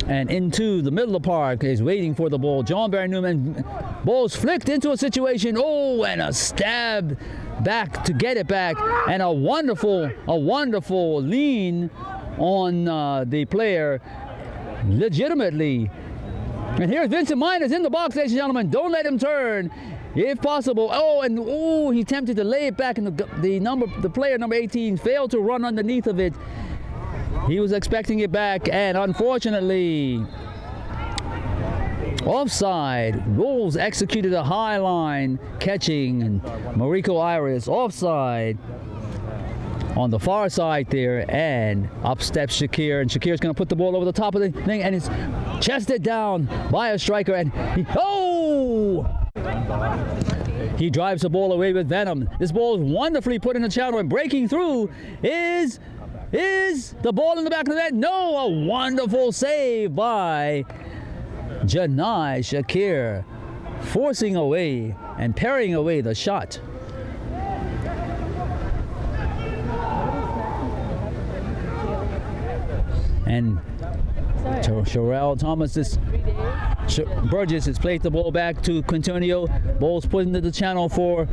and into the middle of the park. Is waiting for the ball. John Barry Newman, ball's flicked into a situation. Oh, and a stab back to get it back, and a wonderful lean on the player, legitimately. And here's Vincent Miners in the box, ladies and gentlemen. Don't let him turn, if possible. He attempted to lay it back, and the player number 18 failed to run underneath of it. He was expecting it back, and unfortunately, offside. Wolves executed a high line catching, and Mariko Iris offside on the far side there, and up steps Shakir, and Shakir's going to put the ball over the top of the thing, and it's chested down by a striker, and he drives the ball away with venom. This ball is wonderfully put in the channel, and breaking through is the ball in the back of the net. No, a wonderful save by Janai Shakir, forcing away and parrying away the shot. And Sherelle Thomas Burgess has played the ball back to Quintonio. Ball's put into the channel for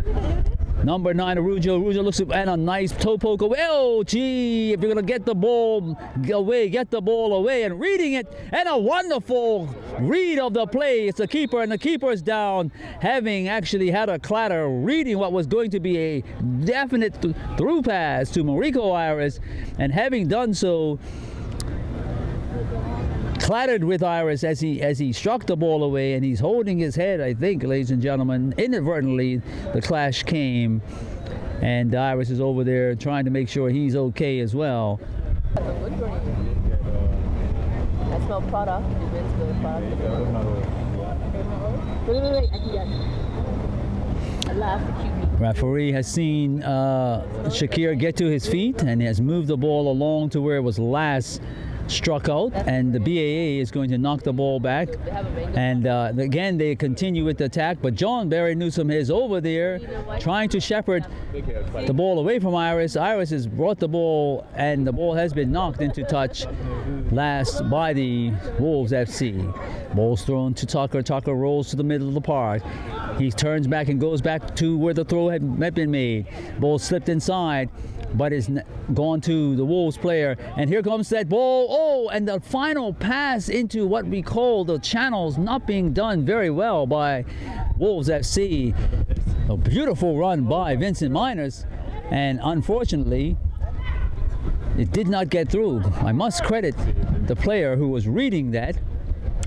number 9, Arujo. Arujo looks at a nice toe poke away. Oh, gee, if you're going to get the ball away, get the ball away. And reading it, and a wonderful read of the play. It's the keeper, and the keeper is down, having actually had a clatter, reading what was going to be a definite through pass to Mariko Iris, and having done so, clattered with Iris as he struck the ball away, and he's holding his head, I think, ladies and gentlemen. Inadvertently, the clash came, and Iris is over there trying to make sure he's okay as well. I smell product. Wait, I can get I laugh at you. Referee has seen Shakir get to his feet and has moved the ball along to where it was last struck out, and the BAA is going to knock the ball back. And again, they continue with the attack, but John Barry Newsom is over there trying to shepherd the ball away from Iris. Iris has brought the ball, and the ball has been knocked into touch last by the Wolves FC. Ball's thrown to Tucker. Tucker rolls to the middle of the park. He turns back and goes back to where the throw had been made. Ball slipped inside, but is gone to the Wolves player. And here comes that ball. Oh, and the final pass into what we call the channels not being done very well by Wolves FC. A beautiful run by Vincent Miners, and unfortunately, it did not get through. I must credit the player who was reading that.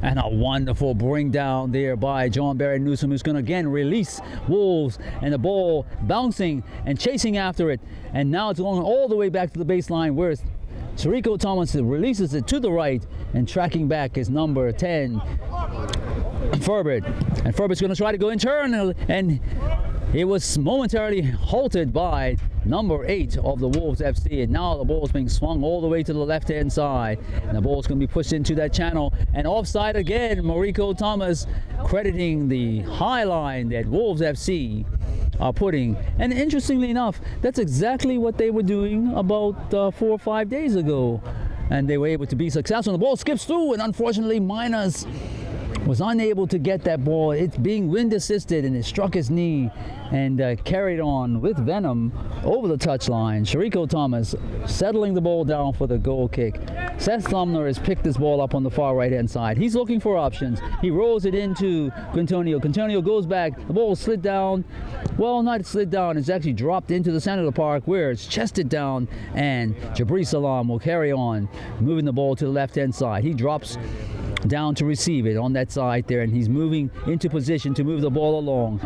And a wonderful bring down there by John Barry Newsom, who's going to again release Wolves, and the ball bouncing and chasing after it. And now it's going all the way back to the baseline where Siriko Thomas releases it to the right, and tracking back is number 10, Ferbert. And Ferbert's going to try to go internal, and it was momentarily halted by number 8 of the Wolves FC, and now the ball's being swung all the way to the left-hand side, and the ball's going to be pushed into that channel, and offside again. Mariko Thomas crediting the high line that Wolves FC are putting, and interestingly enough, that's exactly what they were doing about 4 or 5 days ago, and they were able to be successful. The ball skips through, and unfortunately Miners was unable to get that ball. It's being wind assisted, and it struck his knee and carried on with venom over the touchline. Siriko Thomas settling the ball down for the goal kick. Seth Sumner has picked this ball up on the far right hand side. He's looking for options. He rolls it into Quintonio. Quintonio goes back. The ball slid down. Well, not slid down. It's actually dropped into the center of the park where it's chested down, and Jibri Salaam will carry on, moving the ball to the left hand side. He drops down to receive it on that side there, and he's moving into position to move the ball along.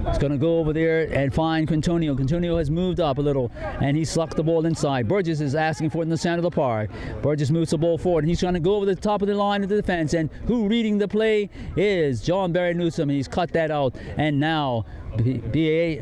He's going to go over there and find Quintonio. Quintonio has moved up a little, and he sucked the ball inside. Burgess is asking for it in the center of the park. Burgess moves the ball forward, and he's trying to go over the top of the line of the defense, and who reading the play is John Barry Newsom. He's cut that out, and now BAA,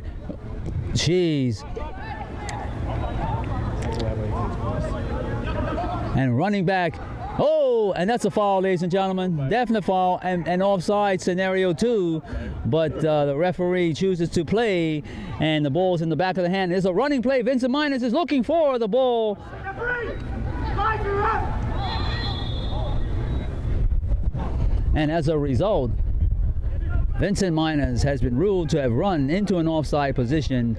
and running back. Oh, and that's a foul, ladies and gentlemen. Definite foul, and offside scenario 2. But the referee chooses to play, and the ball's in the back of the hand. There's a running play. Vincent Miners is looking for the ball. And as a result, Vincent Miners has been ruled to have run into an offside position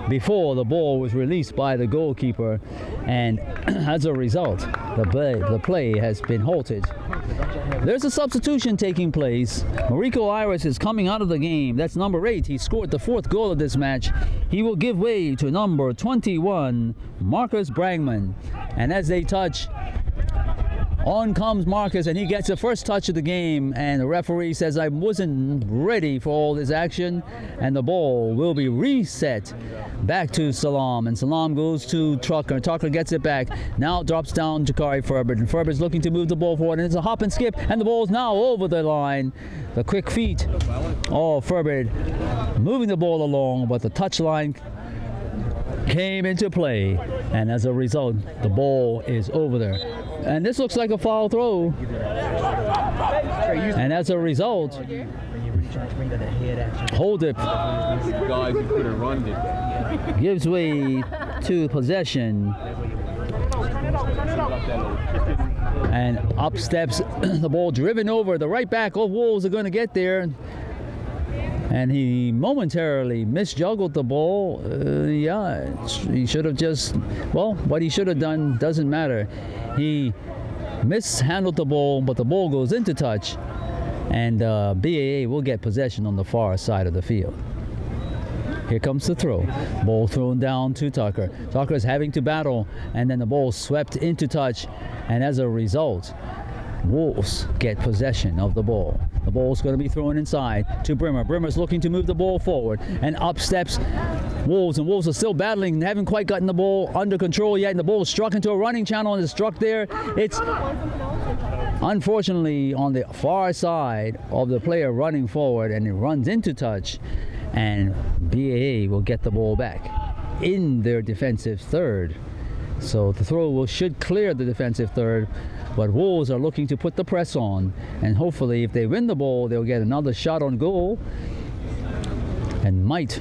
before the ball was released by the goalkeeper, and as a result, the play has been halted. There's a substitution taking place. Mariko Iris is coming out of the game. That's number 8. He scored the 4th goal of this match. He will give way to number 21, Marcus Bragman. And as they touch, on comes Marcus, and he gets the first touch of the game, and the referee says, I wasn't ready for all this action, and the ball will be reset back to Salaam, and Salaam goes to Tucker. Tucker gets it back, now drops down to Kari Ferbert, and Ferbert's looking to move the ball forward, and it's a hop and skip, and the ball's now over the line. The quick feet of Ferbert moving the ball along, but the touchline came into play, and as a result, the ball is over there. And this looks like a foul throw. And as a result, Holdip gives way to possession. And up steps the ball, driven over. The right back of Wolves are going to get there. And he momentarily misjuggled the ball. He should have just, well, what he should have done doesn't matter. He mishandled the ball, but the ball goes into touch, and BAA will get possession on the far side of the field. Here comes the throw. Ball thrown down to Tucker. Tucker is having to battle, and then the ball swept into touch, and as a result, Wolves get possession of the ball. The ball's going to be thrown inside to Brimmer. Brimmer's looking to move the ball forward, and up steps Wolves, and Wolves are still battling, haven't quite gotten the ball under control yet, and the ball struck into a running channel and is struck there. It's unfortunately on the far side of the player running forward, and it runs into touch, and BAA will get the ball back in their defensive third. So the throw should clear the defensive third, but Wolves are looking to put the press on, and hopefully if they win the ball, they'll get another shot on goal and might.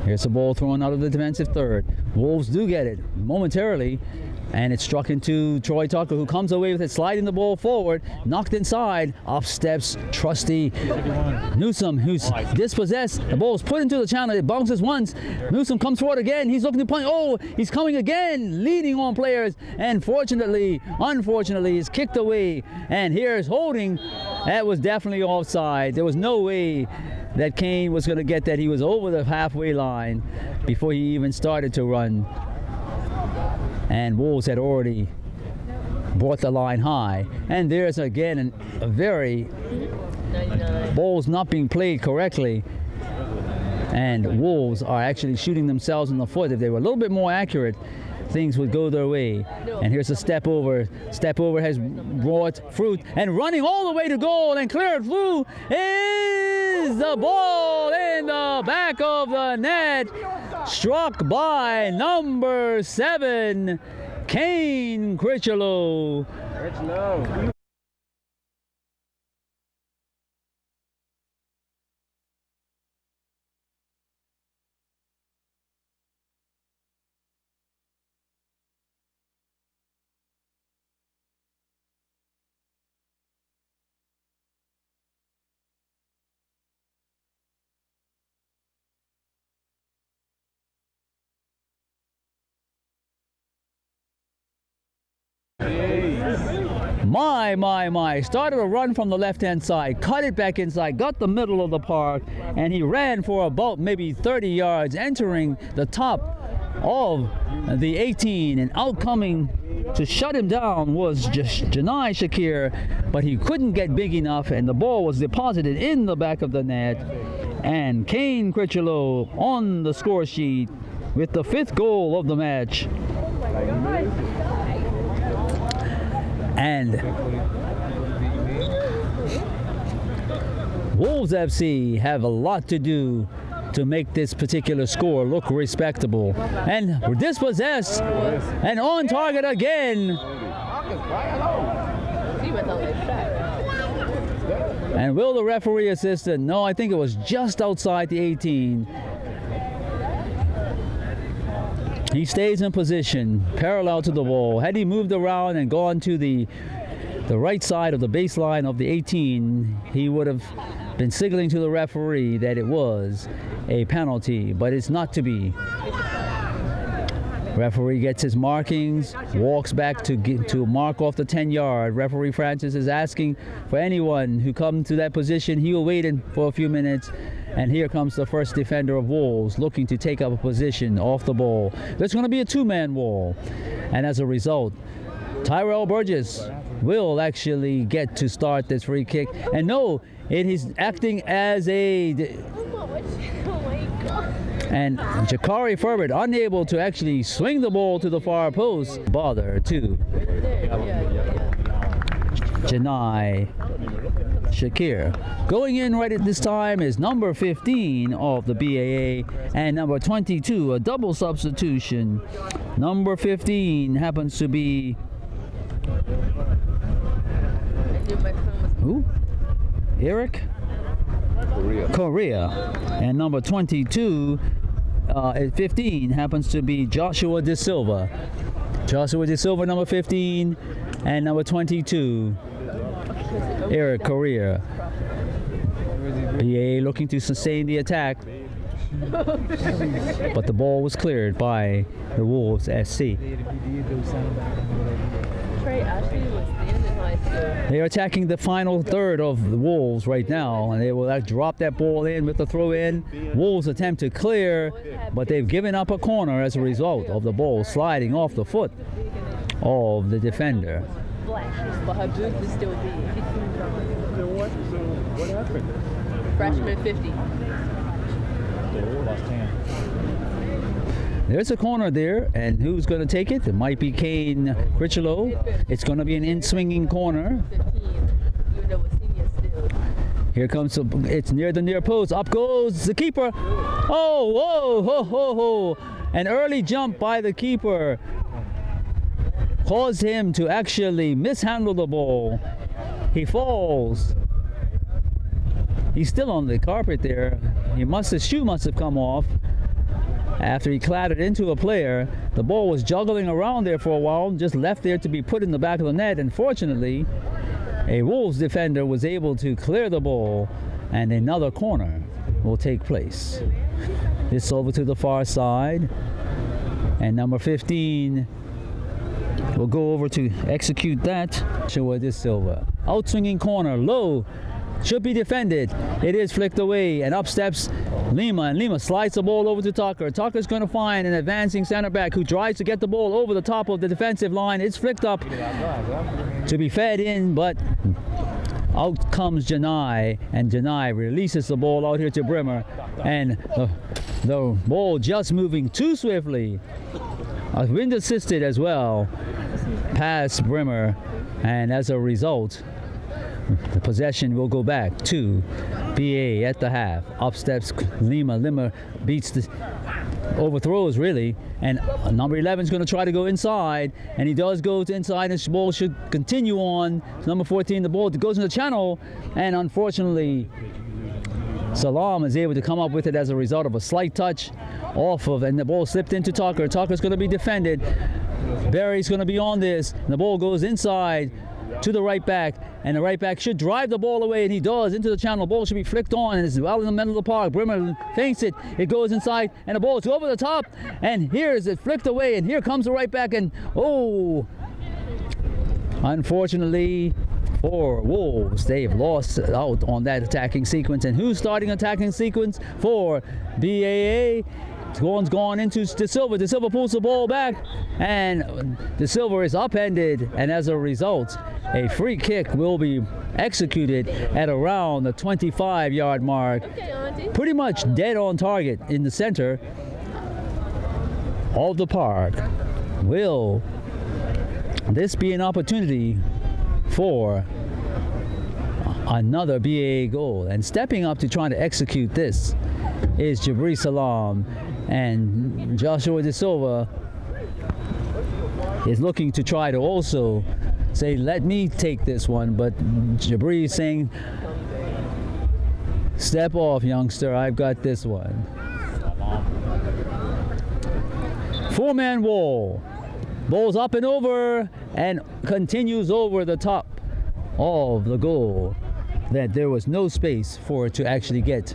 Here's the ball thrown out of the defensive third. Wolves do get it momentarily, and it's struck into Troy Tucker, who comes away with it, sliding the ball forward, knocked inside, up steps trusty Newsom, who's dispossessed. The ball is put into the channel, it bounces once. Newsom comes forward again, he's looking to punch. Oh, he's coming again, leading on players, and unfortunately, is kicked away. And here's holding. That was definitely offside. There was no way that Kane was going to get that. He was over the halfway line before he even started to run. And Wolves had already brought the line high. And there's again a very balls not being played correctly. And Wolves are actually shooting themselves in the foot. If they were a little bit more accurate, things would go their way. And here's a step over. Step over has brought fruit, and running all the way to goal and cleared through is the ball in the back of the net, struck by number 7, Kane Critchlow. My. Started a run from the left-hand side, cut it back inside, got the middle of the park, and he ran for about maybe 30 yards, entering the top of the 18, and outcoming to shut him down was just Janai Shakir, but he couldn't get big enough, and the ball was deposited in the back of the net, and Kane Critchlow on the score sheet with the 5th goal of the match. And Wolves FC have a lot to do to make this particular score look respectable. And dispossessed and on target again. And will the referee assist it? No, I think it was just outside the 18. He stays in position, parallel to the ball. Had he moved around and gone to the right side of the baseline of the 18, he would have been signaling to the referee that it was a penalty, but it's not to be. Referee gets his markings, walks back to mark off the 10-yard. Referee Francis is asking for anyone who comes to that position. He will wait for a few minutes. And here comes the first defender of Wolves looking to take up a position off the ball. There's going to be a 2-man wall. And as a result, Tyrell Burgess will actually get to start this free kick. And no, it is acting as a... And Jakari Ferbert unable to actually swing the ball to the far post. Bother to Janai Shakir. Going in right at this time is number 15 of the BAA and number 22, a double substitution. Number 15 happens to be... Who? Eric? Korea. And number 22 at 15 happens to be Joshua De Silva. Joshua De Silva, number 15, and number 22, Eric Korea. BA looking to sustain the attack, but the ball was cleared by the Wolves SC. They are attacking the final third of the Wolves right now, and they will drop that ball in with the throw in. Wolves attempt to clear, but they've given up a corner as a result of the ball sliding off the foot of the defender. But her booth is still big. What happened? Freshman 50. There's a corner there, and who's going to take it? It might be Kane Critchlow. It's going to be an in-swinging corner. 15, even though it's senior still. Here comes, it's near the near post. Up goes the keeper. Oh, whoa, ho, ho, ho. An early jump by the keeper caused him to actually mishandle the ball. He falls. He's still on the carpet there. His shoe must have come off after he clattered into a player. The ball was juggling around there for a while, just left there to be put in the back of the net. And fortunately, a Wolves defender was able to clear the ball, and another corner will take place. This over to the far side, and number 15 will go over to execute that. Jibri Salaam. Outswinging corner, low, should be defended. It is flicked away, and up steps Lima, and Lima slides the ball over to Tucker. Tucker's going to find an advancing center back who tries to get the ball over the top of the defensive line. It's flicked up to be fed in, but out comes Janai, and Janai releases the ball out here to Brimmer, and the ball just moving too swiftly. Wind assisted as well past Brimmer, and as a result, the possession will go back to BA at the half. Up steps Lima. Lima beats the overthrows really, and number 11 is going to try to go inside, and he does go to inside, and the ball should continue on. Number 14, the ball goes in the channel, and unfortunately Salaam is able to come up with it as a result of a slight touch off of, and the ball slipped into Tucker. Tucker's going to be defended. Barry's going to be on this, and the ball goes inside to the right back, and the right back should drive the ball away, and he does into the channel. The ball should be flicked on, and it's well in the middle of the park. Brimmer feints it. It goes inside, and the ball is over the top, and here's it flicked away, and here comes the right back, and oh, unfortunately for Wolves, they've lost out on that attacking sequence. And who's starting attacking sequence for BAA? One's gone into De Silva. De Silva pulls the ball back, and De Silva is upended, and as a result, a free kick will be executed at around the 25-yard mark. Pretty much dead on target in the center of the park. Will this be an opportunity for another BAA goal? And stepping up to trying to execute this is Jibri Salaam, and Joshua De Silva is looking to try to also say, let me take this one, but Jibri is saying, step off, youngster, I've got this one. Four-man wall. Ball's up and over, and continues over the top of the goal, that there was no space for it to actually get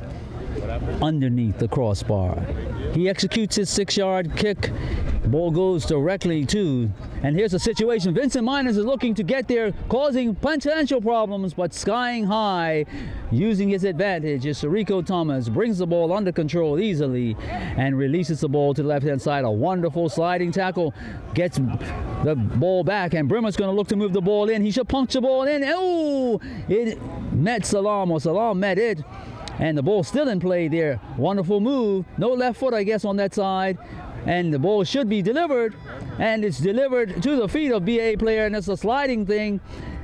underneath the crossbar. He executes his 6-yard kick. The ball goes directly to, and here's the situation. Vincent Miners is looking to get there, causing potential problems, but skying high, using his advantage, is Siriko Thomas. Brings the ball under control easily and releases the ball to the left-hand side. A wonderful sliding tackle, gets the ball back, and Brimmer's going to look to move the ball in. He should punch the ball in. Oh, it met Salaam, or Salaam met it. And the ball still in play there. Wonderful move. No left foot, I guess, on that side. And the ball should be delivered. And it's delivered to the feet of BA player. And it's a sliding thing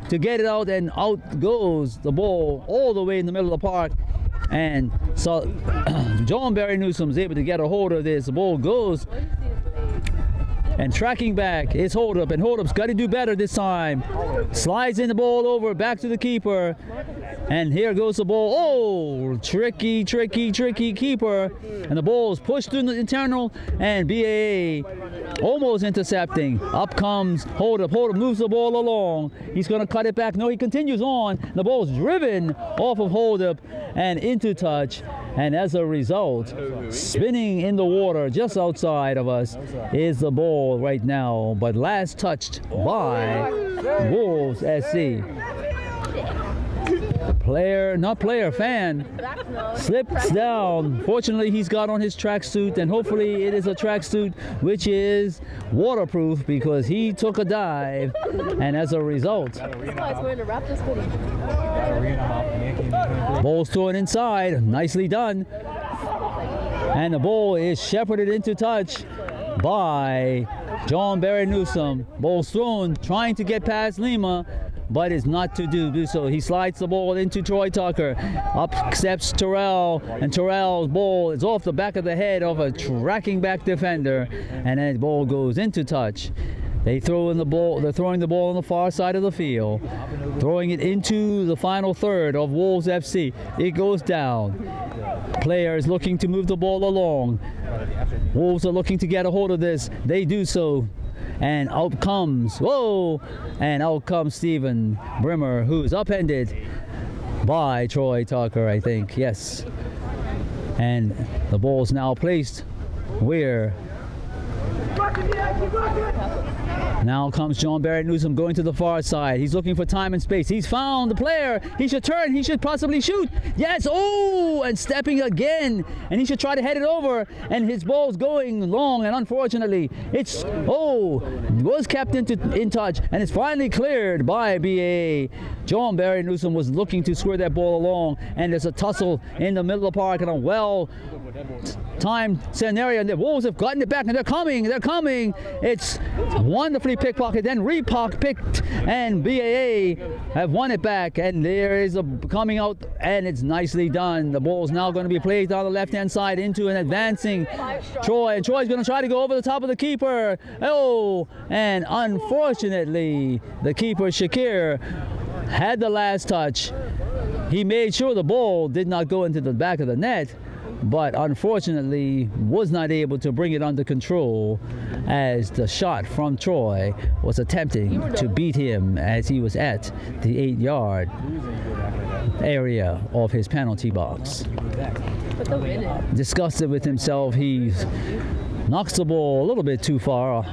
to get it out. And out goes the ball all the way in the middle of the park. And so John Barry Newsom is able to get a hold of this. The ball goes. And tracking back is Holdup. And Holdup's got to do better this time. Slides in the ball over back to the keeper. And here goes the ball. Oh, tricky keeper. And the ball is pushed through the internal, and BAA almost intercepting. Up comes Holdup. Holdup moves the ball along. He's going to cut it back. No, he continues on. The ball is driven off of Holdup and into touch. And as a result, spinning in the water just outside of us is the ball right now, but last touched by Wolves SC. Fan slips down. Fortunately, he's got on his tracksuit, and hopefully it is a tracksuit which is waterproof, because he took a dive, and as a result, ball's thrown inside. Nicely done. And the ball is shepherded into touch by John Barry Newsom. Ball's thrown, trying to get past Lima. but is not to do so. He slides the ball into Troy Tucker. Up steps Terrell, and Terrell's ball is off the back of the head of a tracking back defender, and that ball goes into touch. They're throwing the ball on the far side of the field, throwing it into the final third of Wolves FC. It goes down. Players looking to move the ball along. Wolves are looking to get a hold of this. They do so. And out comes Stephen Brimmer, who's upended by Troy Tucker, I think. Yes. And the ball's now placed where now comes John Barrett Newsom going to the far side. He's looking for time and space. He's found the player. He should turn. He should possibly shoot. Yes. Oh, and stepping again. And he should try to head it over. And his ball's going long. And unfortunately, was kept in touch. And it's finally cleared by BAA. John Barrett Newsom was looking to square that ball along. And there's a tussle in the middle of the park and a well-timed scenario. And the Wolves have gotten it back. And they're coming. It's wonderfully pickpocket, then picked, and BAA have won it back, and there is a coming out, and it's nicely done. The ball is now going to be played on the left-hand side into an advancing Troy, and Troy's going to try to go over the top of the keeper. And unfortunately, the keeper, Shakir, had the last touch. He made sure the ball did not go into the back of the net, but unfortunately was not able to bring it under control as the shot from Troy was attempting to beat him as he was at the 8-yard area of his penalty box. Disgusted with himself, he knocks the ball a little bit too far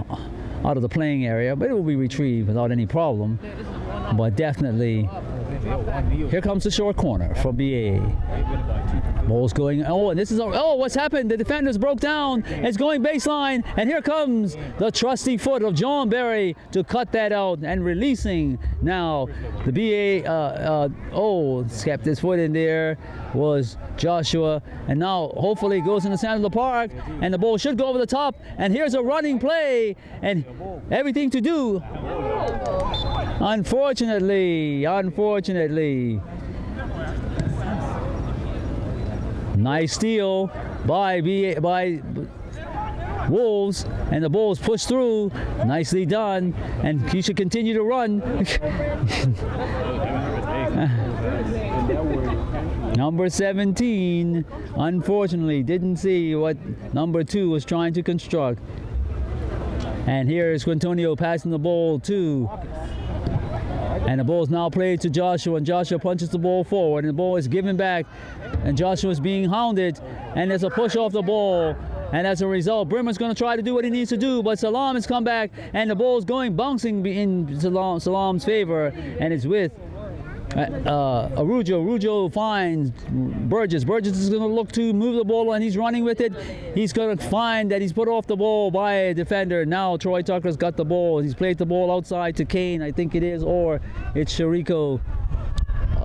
out of the playing area, but it will be retrieved without any problem. But definitely, here comes the short corner for BAA. Ball's going, and this is, what's happened? The defenders broke down. It's going baseline, and here comes the trusty foot of John Barry to cut that out, and releasing now the BAA, kept his foot in there, was Joshua, and now hopefully it goes in the center of the park, and the ball should go over the top, and here's a running play, and everything to do. Unfortunately. Nice steal by Wolves, and the ball is pushed through. Nicely done, and he should continue to run. Number 17, unfortunately, didn't see what number 2 was trying to construct. And here is Quintonio passing the ball to, and the ball is now played to Joshua, and Joshua punches the ball forward, and the ball is given back, and Joshua is being hounded, and there's a push off the ball, and as a result, Brimmer's going to try to do what he needs to do, but Salaam has come back, and the ball is bouncing in Salaam's favor, and it's with Arujo finds Burgess. Burgess is going to look to move the ball, and he's running with it. He's going to find that he's put off the ball by a defender. Now Troy Tucker's got the ball. He's played the ball outside to Kane, I think it is, or it's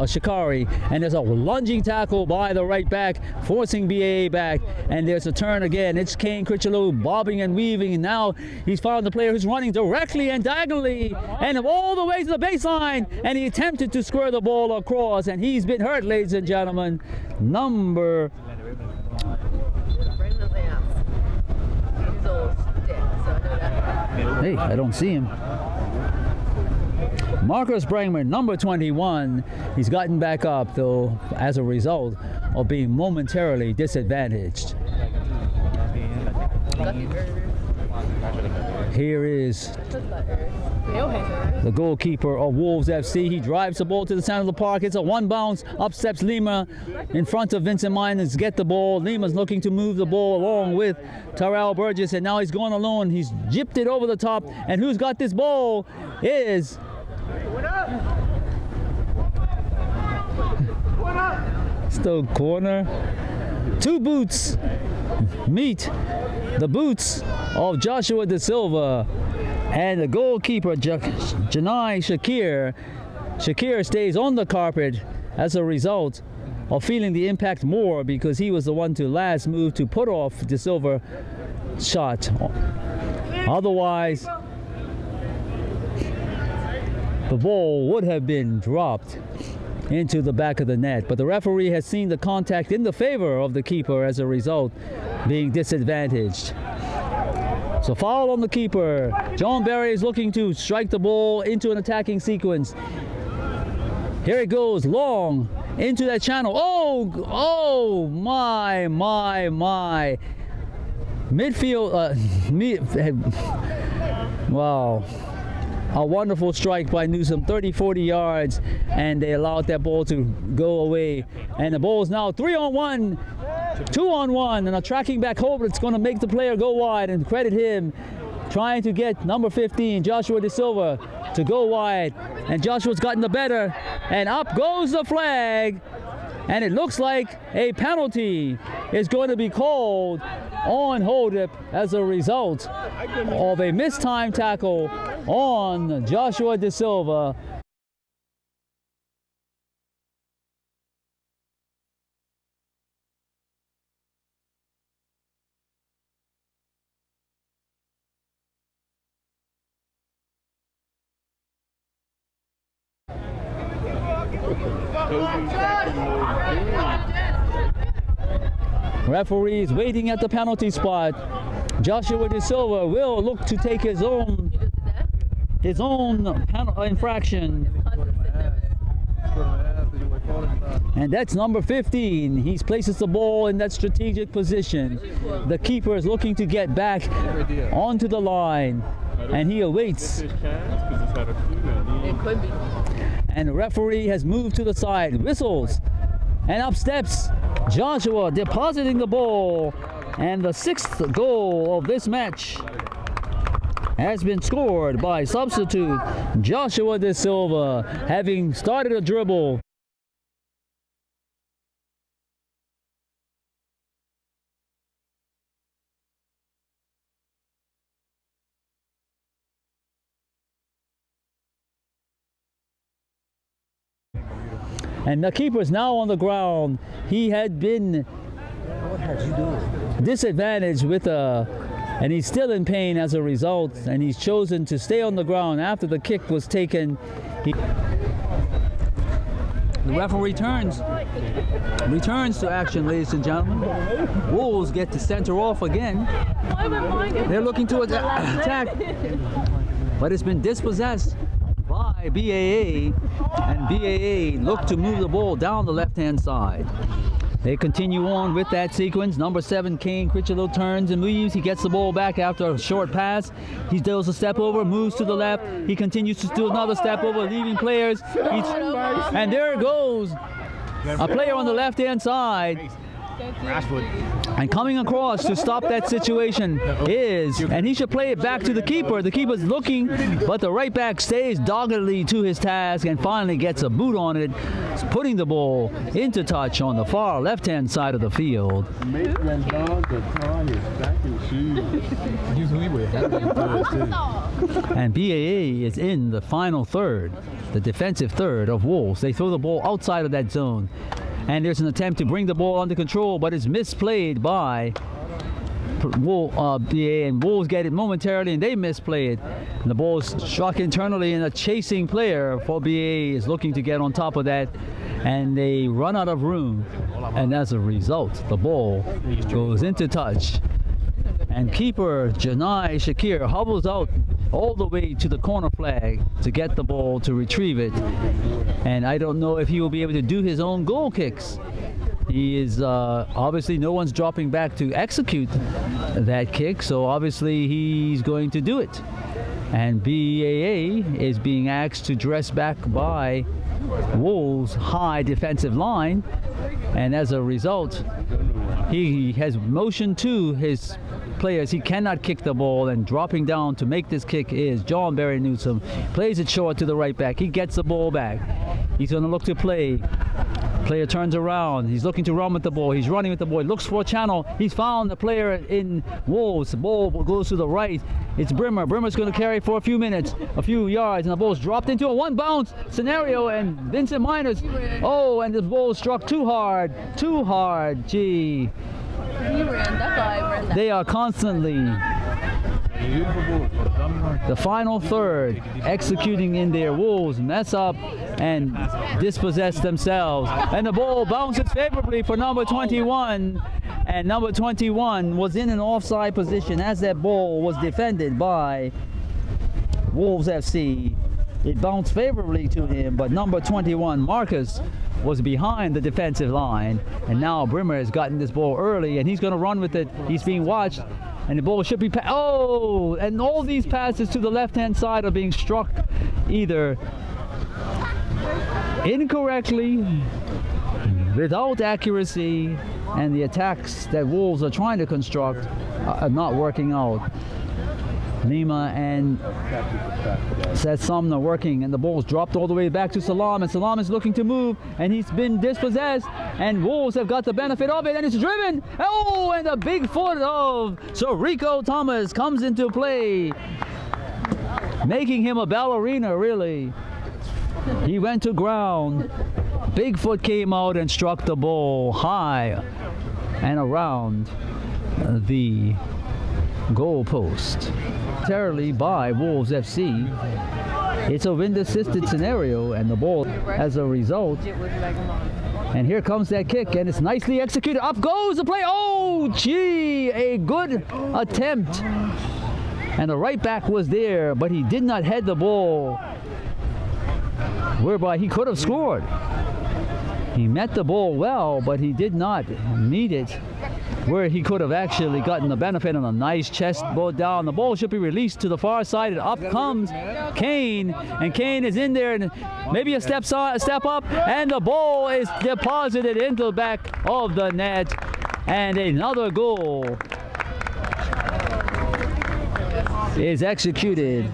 Shikari, and there's a lunging tackle by the right back, forcing BAA back, and there's a turn again. It's Kane Critchlow bobbing and weaving, and now he's found the player who's running directly and diagonally and all the way to the baseline, and he attempted to square the ball across, and he's been hurt, ladies and gentlemen. Number Hey, I don't see him. Marcus Brangman, number 21, he's gotten back up, though, as a result of being momentarily disadvantaged. Here is the goalkeeper of Wolves FC. He drives the ball to the center of the park. It's a one bounce. Up steps Lima in front of Vincent Miners. Get the ball. Lima's looking to move the ball along with Terrell Burgess, and now he's going alone. He's jipped it over the top, and who's got this ball is still corner. Two boots meet the boots of Joshua De Silva and the goalkeeper Janai Shakir. Shakir stays on the carpet as a result of feeling the impact more because he was the one to last move to put off De Silva shot. Otherwise, the ball would have been dropped into the back of the net, but the referee has seen the contact in the favor of the keeper, as a result being disadvantaged. So foul on the keeper. John Barry is looking to strike the ball into an attacking sequence. Here it goes, long into that channel. Oh my. Midfield, wow. A wonderful strike by Newsom, 30-40 yards, and they allowed that ball to go away. And the ball is now 3-on-1, 2-on-1, and a tracking back home. It's going to make the player go wide, and credit him trying to get number 15, Joshua De Silva, to go wide. And Joshua's gotten the better, and up goes the flag. And it looks like a penalty is going to be called on Holdip as a result of a mistimed tackle on Joshua De Silva. Referees waiting at the penalty spot. Joshua De Silva will look to take his own infraction. And that's number 15. He places the ball in that strategic position. The keeper is looking to get back onto the line, and he awaits. It could be. And the referee has moved to the side, whistles, and up steps Joshua, depositing the ball. And the 6th goal of this match has been scored by substitute Joshua De Silva, having started a dribble. And the keeper's now on the ground. He had been disadvantaged with and he's still in pain as a result, and he's chosen to stay on the ground after the kick was taken. The referee returns to action, ladies and gentlemen. Wolves get to center off again. They're looking to attack, but it's been dispossessed by BAA, and BAA look to move the ball down the left-hand side. They continue on with that sequence. Number 7, Kane Critchlow, turns and moves. He gets the ball back after a short pass. He does a step over, moves to the left. He continues to do another step over, leaving players. And there goes a player on the left-hand side. And coming across to stop that situation and he should play it back to the keeper. The keeper's looking, but the right back stays doggedly to his task and finally gets a boot on it, putting the ball into touch on the far left-hand side of the field. And BAA is in the final third, the defensive third of Wolves. They throw the ball outside of that zone. And there's an attempt to bring the ball under control, but it's misplayed by BAA, and Wolves get it momentarily, and they misplay it. And the ball is struck internally, and a chasing player for BAA is looking to get on top of that, and they run out of room. And as a result, the ball goes into touch. And keeper Janai Shakir hobbles out all the way to the corner flag to get the ball to retrieve it. And I don't know if he will be able to do his own goal kicks. He is obviously no one's dropping back to execute that kick, so obviously he's going to do it. And BAA is being asked to dress back by Wolves' high defensive line, and as a result, he has motioned to his players he cannot kick the ball, and dropping down to make this kick is John Barry Newsom. Plays it short to the right back. He gets the ball back. He's going to look to play. Player turns around. He's looking to run with the ball. He's running with the ball. He looks for a channel. He's found the player in Wolves. The ball goes to the right. It's Brimmer. Brimmer's going to carry for a few minutes, a few yards, and the ball's dropped into a one-bounce scenario, and Vincent Miners. Oh, and the ball struck too hard. Too hard. Gee. He ran. That guy ran. They are constantly The final third, executing in their Wolves mess up and dispossess themselves. And the ball bounces favorably for number 21. And number 21 was in an offside position as that ball was defended by Wolves FC. It bounced favorably to him, but number 21, Marcus, was behind the defensive line. And now Brimmer has gotten this ball early, and he's going to run with it. He's being watched, and the ball should be oh! And all these passes to the left-hand side are being struck either incorrectly, without accuracy, and the attacks that Wolves are trying to construct are not working out. Lima and Seth Sumner working, and the ball's dropped all the way back to Salaam, and Salaam is looking to move, and he's been dispossessed, and Wolves have got the benefit of it, and it's driven. Oh, and the big foot of Rico Thomas comes into play, making him a ballerina, really. He went to ground. Bigfoot came out and struck the ball high and around the goal post. Terribly by Wolves FC. It's a wind-assisted scenario, and the ball as a result. And here comes that kick, and it's nicely executed. Up goes the play. Oh, gee, a good attempt. And the right back was there, but he did not head the ball, whereby he could have scored. He met the ball well, but he did not meet it where he could have actually gotten the benefit on a nice chest ball down. The ball should be released to the far side, and up comes Kane, and Kane is in there, and maybe a step up, and the ball is deposited into the back of the net, and another goal is executed.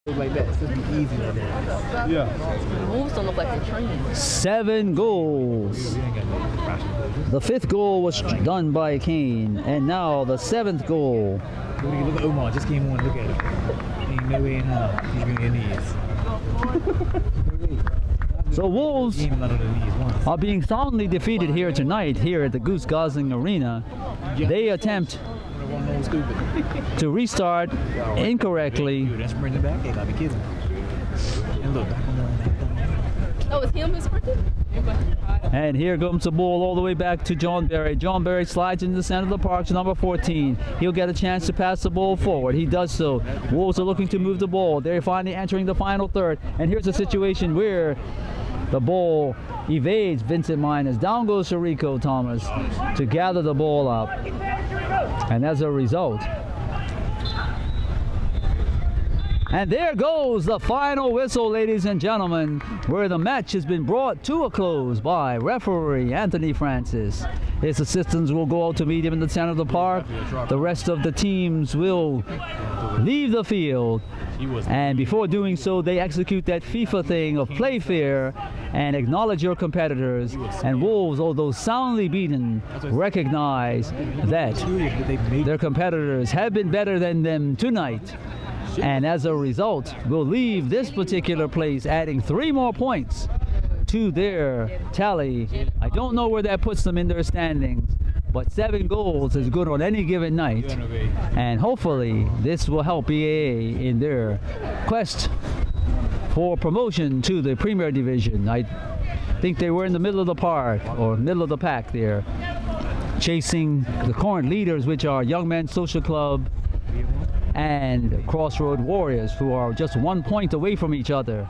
Like that, it's just be easy right there. Yeah. The Wolves don't look like they're trained. 7 goals. The 5th goal was done by Kane, and now the 7th goal. Look at Omar, just came on, look at him. Ain't no way in hell he's going to get knees. So Wolves are being soundly defeated here tonight, here at the Goose Gosling Arena. They attempt to restart incorrectly. That's bringing back. Hey, I'll be kidding. And look, Oh, it's him who sprinted? And here comes the ball all the way back to John Berry. John Berry slides into the center of the park to number 14. He'll get a chance to pass the ball forward. He does so. Wolves are looking to move the ball. They're finally entering the final third. And here's a situation where the ball evades Vincent Miners. Down goes Rico Thomas to gather the ball up. And as a result, and there goes the final whistle, ladies and gentlemen, where the match has been brought to a close by referee Anthony Francis. His assistants will go out to meet him in the center of the park. The rest of the teams will leave the field. And before doing so, they execute that FIFA thing of play fair and acknowledge your competitors. And Wolves, although soundly beaten, recognize that their competitors have been better than them tonight. And as a result, will leave this particular place adding 3 more points to their tally. I don't know where that puts them in their standings, but 7 goals is good on any given night. And hopefully this will help BAA in their quest for promotion to the Premier Division. I think they were in the middle of the park, or middle of the pack there, chasing the current leaders, which are Young Men's Social Club and Crossroad Warriors, who are just 1 point away from each other.